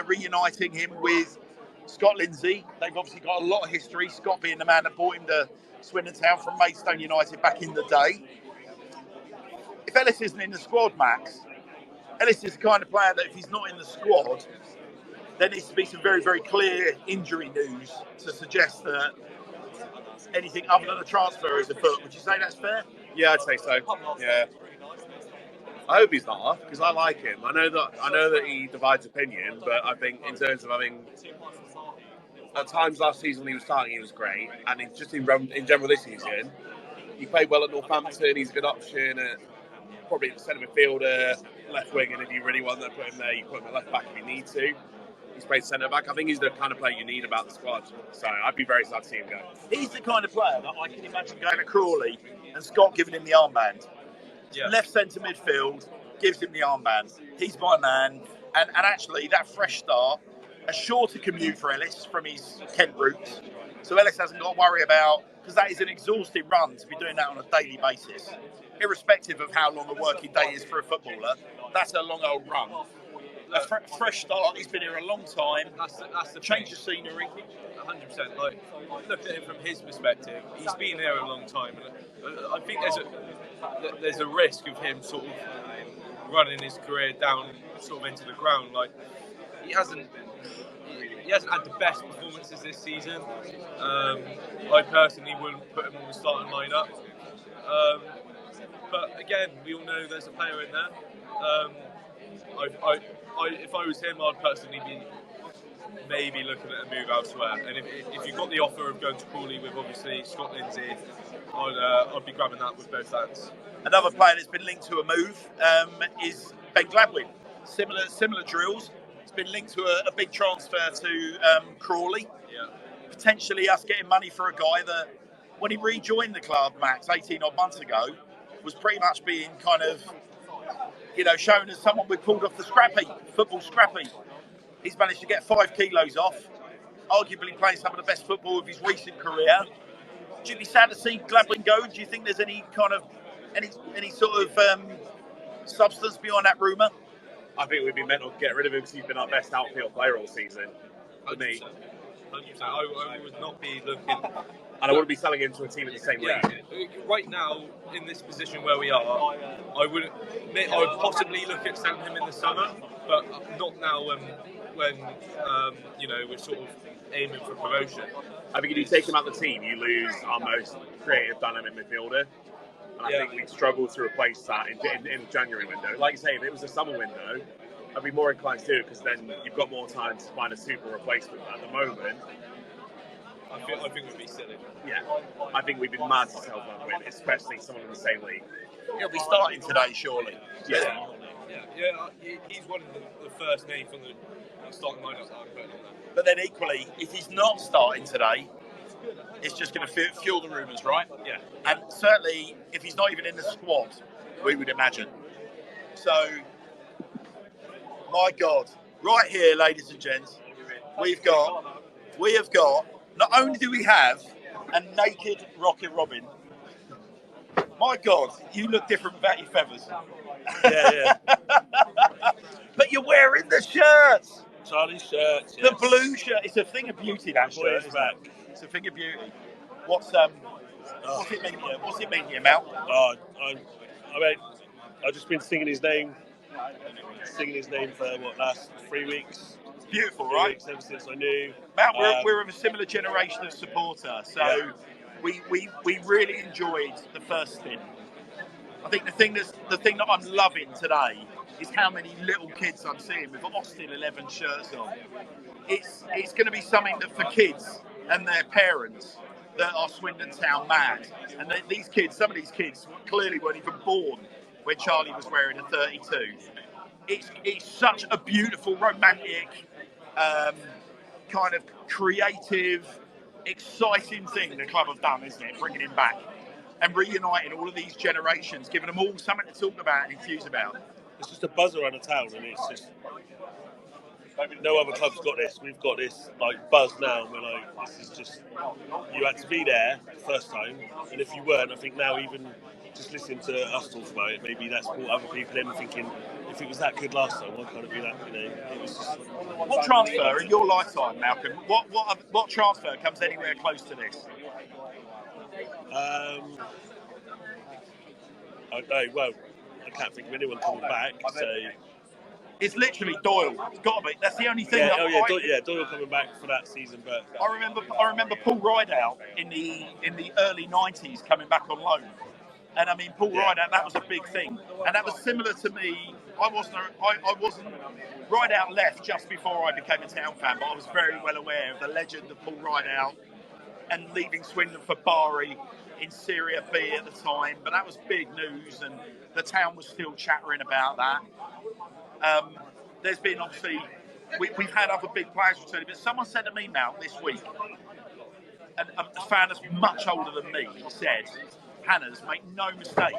reuniting him with Scott Lindsay. They've obviously got a lot of history, Scott being the man that brought him to Swindon Town from Maidstone United back in the day. If Ellis isn't in the squad, Max, Ellis is the kind of player that if he's not in the squad, there needs to be some very, very clear injury news to suggest that anything other than a transfer is afoot. Would you say that's fair? Yeah, I'd say so. Yeah. I hope he's not off because I like him. I know that he divides opinion, but I think in terms of at times last season when he was starting, he was great, and just in general this season, he played well at Northampton. He's a good option at probably the centre midfielder, left wing, and if you really want to put him there, you put him at left back if you need to. He's played centre back. I think he's the kind of player you need about the squad. So I'd be very sad to see him go. He's the kind of player that I can imagine going to Crawley and Scott giving him the armband. Yeah. Left centre midfield, gives him the armband. He's my man. And actually, that fresh start, a shorter commute for Ellis from his Kent roots. So Ellis hasn't got to worry about, because that is an exhausting run to be doing that on a daily basis. Irrespective of how long a working day is for a footballer, that's a long old run. A fresh start. He's been here a long time. That's the change of scenery. 100%. Like, look at it from his perspective. He's been here a long time, and I think there's a risk of him sort of running his career down sort of into the ground. Like, he hasn't had the best performances this season. I personally wouldn't put him on the starting lineup. But again, we all know there's a player in there. If I was him, I'd personally be maybe looking at a move elsewhere. And if you got the offer of going to Crawley with obviously Scott Lindsay, I'd be grabbing that with both hands. Another player that's been linked to a move is Ben Gladwin. Similar drills. It's been linked to a big transfer to Crawley. Yeah. Potentially us getting money for a guy that, when he rejoined the club, Max, 18 odd months ago, was pretty much being kind of, shown as someone we pulled off the football scrappy. He's managed to get 5 kilos off, arguably playing some of the best football of his recent career. Would you be sad to see Gladwin go? Do you think there's any sort of substance behind that rumour? I think we'd be mental to get rid of him because he's been our best outfield player all season. For me. 100%. I would not be looking... And I wouldn't be selling him to a team in the same league. Right now, in this position where we are, I would possibly look at selling him in the summer, but not now when we're sort of aiming for promotion. I think if you take him out of the team, you lose our most creative, dynamic midfielder. And I think we'd struggle to replace that in the January window. Like you say, if it was a summer window, I'd be more inclined to do it because then you've got more time to find a super replacement. At the moment, I think we'd be silly. Yeah, I think we'd be mad to sell Gladwin, especially someone in the same league. He'll be starting today, surely. Yeah. He's one of the first names from the starting lineup that I'm putting on there. But then equally, if he's not starting today, it's just going to fuel the rumours, right? Yeah. And certainly, if he's not even in the squad, we would imagine. So, my God, right here, ladies and gents, we have got. Not only do we have a naked Rocket Robin, my God, you look different without your feathers. Yeah. But you're wearing the shirts. Charlie's shirt. The blue shirt. It's a thing of beauty, that shirt. It's a thing of beauty. What's it mean to you? What's it mean to you, Mal? I've just been singing his name for last 3 weeks. Beautiful, right? Ever since I knew. Matt, we're of a similar generation of supporter, so we really enjoyed the first stint. I think the thing that I'm loving today is how many little kids I'm seeing with Austin 11 shirts on. It's going to be something that for kids and their parents that are Swindon Town mad, and these kids, some of these kids clearly weren't even born when Charlie was wearing a 32. It's such a beautiful, romantic, kind of creative, exciting thing the club have done, isn't it? Bringing him back and reuniting all of these generations, giving them all something to talk about and enthuse about. It's just a buzz around the town, and it's just no other club's got this. We've got this buzz now. We're this is just, you had to be there the first time, and if you weren't, I think now even just listening to us talk about it, maybe that's brought other people in thinking, if it was that good last time, why can't it be that? It was just... What transfer in your lifetime, Malcolm? What transfer comes anywhere close to this? I can't think of anyone coming back. So It's literally Doyle. It's got to be. That's the only thing. Yeah, that Doyle coming back for that season, but I remember Paul Rideout in the early '90s coming back on loan, and I mean Paul Rideout, that was a big thing, and that was similar to me. I wasn't Rideout left just before I became a Town fan, but I was very well aware of the legend of Paul Rideout and leaving Swindon for Bari in Serie B at the time. But that was big news, and the town was still chattering about that. There's been obviously we've had other big players returning, but someone said to me now this week, and a fan that's much older than me said, Hannah's, make no mistake,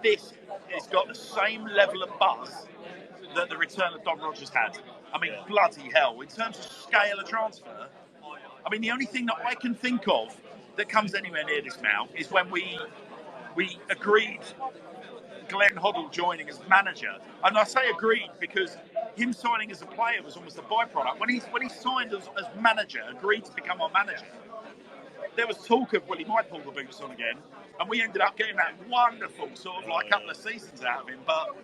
this has got the same level of buzz that the return of Don Rogers had. I mean, bloody hell, in terms of scale of transfer, I mean, the only thing that I can think of that comes anywhere near this now is when we agreed Glenn Hoddle joining as manager. And I say agreed because him signing as a player was almost a byproduct. When he signed as manager, agreed to become our manager, there was talk of, well, he might pull the boots on again. And we ended up getting that wonderful sort of like couple of seasons out of him. But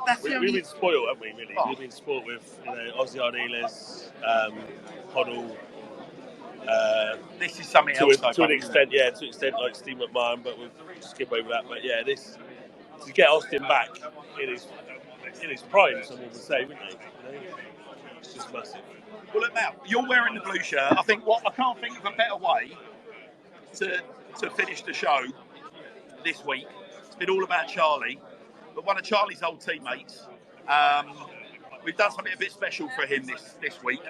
that's the only... We've been spoiled, haven't we, really? Oh. We've been spoiled with, Ozzy Ardiles, Hoddle. This is something to else. To an extent, like Steve McMahon, but we'll skip over that. But yeah, this to get Austin back in his prime, someone would say, wouldn't they? It's just massive. Well, look, Mal, you're wearing the blue shirt. I can't think of a better way to finish the show this week. It's been all about Charlie, but one of Charlie's old teammates. We've done something a bit special for him this week.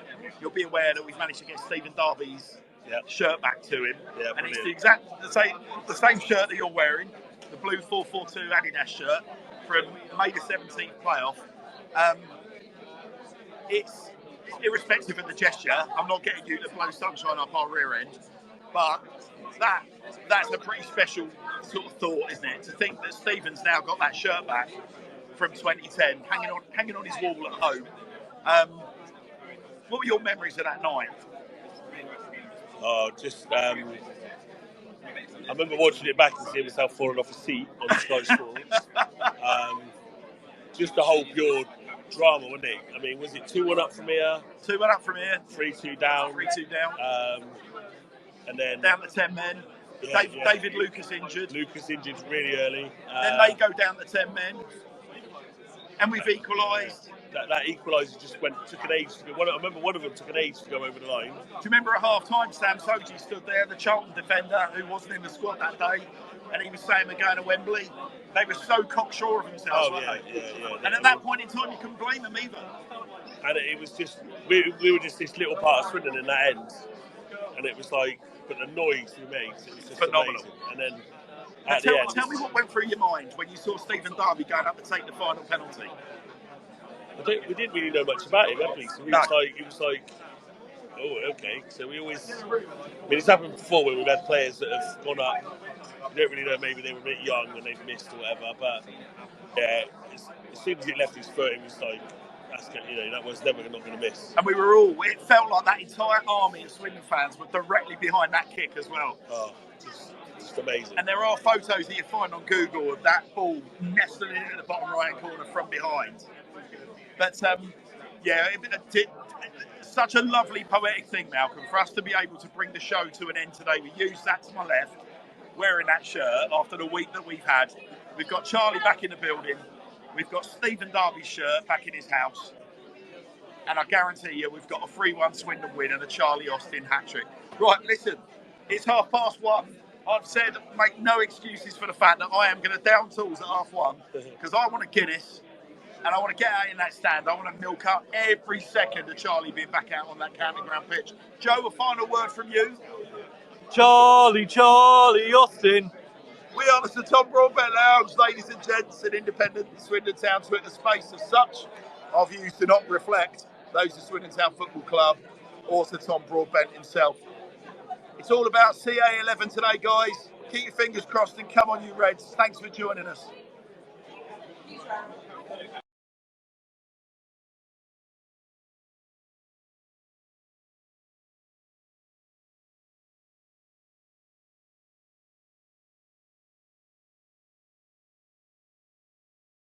You'll be aware that we've managed to get Stephen Darby's shirt back to him, and it's the same shirt that you're wearing, the blue 442 Adidas shirt from May the 17th playoff. It's irrespective of the gesture. I'm not getting you to blow sunshine up our rear end, but that's a pretty special sort of thought, isn't it? To think that Stephen's now got that shirt back from 2010, hanging on his wall at home. What were your memories of that night? Oh, just I remember watching it back and seeing myself falling off a seat on the Sky Sports. Just the whole pure drama, wasn't it? I mean, was it 2-1 up from here? 2-1 up from here. 3-2 down. 3-2 down. And then down to 10 men. David Lucas injured. Lucas injured really early. Then they go down to 10 men. And we've equalised. That equaliser just took an age to go. I remember one of them took an age to go over the line. Do you remember at half time, Sam Soji stood there, the Charlton defender who wasn't in the squad that day, and he was saying we're going to Wembley. They were so cocksure of themselves, weren't they? Yeah. And at that point in time, you couldn't blame them either. And it was just, we were just this little part of Swindon in that end. And it was like, but the noise we made, it was just phenomenal. Amazing. And then tell me what went through your mind when you saw Stephen Darby going up to take the final penalty. We didn't really know much about him, have we? So it was like, oh, okay. So we always, I mean, it's happened before where we've had players that have gone up. We don't really know, maybe they were a bit young and they've missed or whatever. But yeah, as soon as it left his foot, it was like, that was never not going to miss. And it felt like that entire army of Swindon fans were directly behind that kick as well. Oh, just amazing. And there are photos that you find on Google of that ball nestled in at the bottom right corner from behind. But such a lovely poetic thing, Malcolm, for us to be able to bring the show to an end today. We used that to my left, wearing that shirt after the week that we've had. We've got Charlie back in the building. We've got Stephen Darby's shirt back in his house. And I guarantee you we've got a 3-1 Swindon win and a Charlie Austin hat-trick. Right, listen, it's 1:30. I've said make no excuses for the fact that I am going to down tools at 1:30 because I want a Guinness and I want to get out in that stand. I want to milk out every second of Charlie being back out on that county ground pitch. Joe, a final word from you? Charlie Austin. We are the Sir Tom Broadbent Lounge, ladies and gents, an independent Swindon Town Twitter space. As such, our views do not reflect those of Swindon Town Football Club or Sir Tom Broadbent himself. It's all about CA11 today, guys. Keep your fingers crossed and come on, you Reds. Thanks for joining us.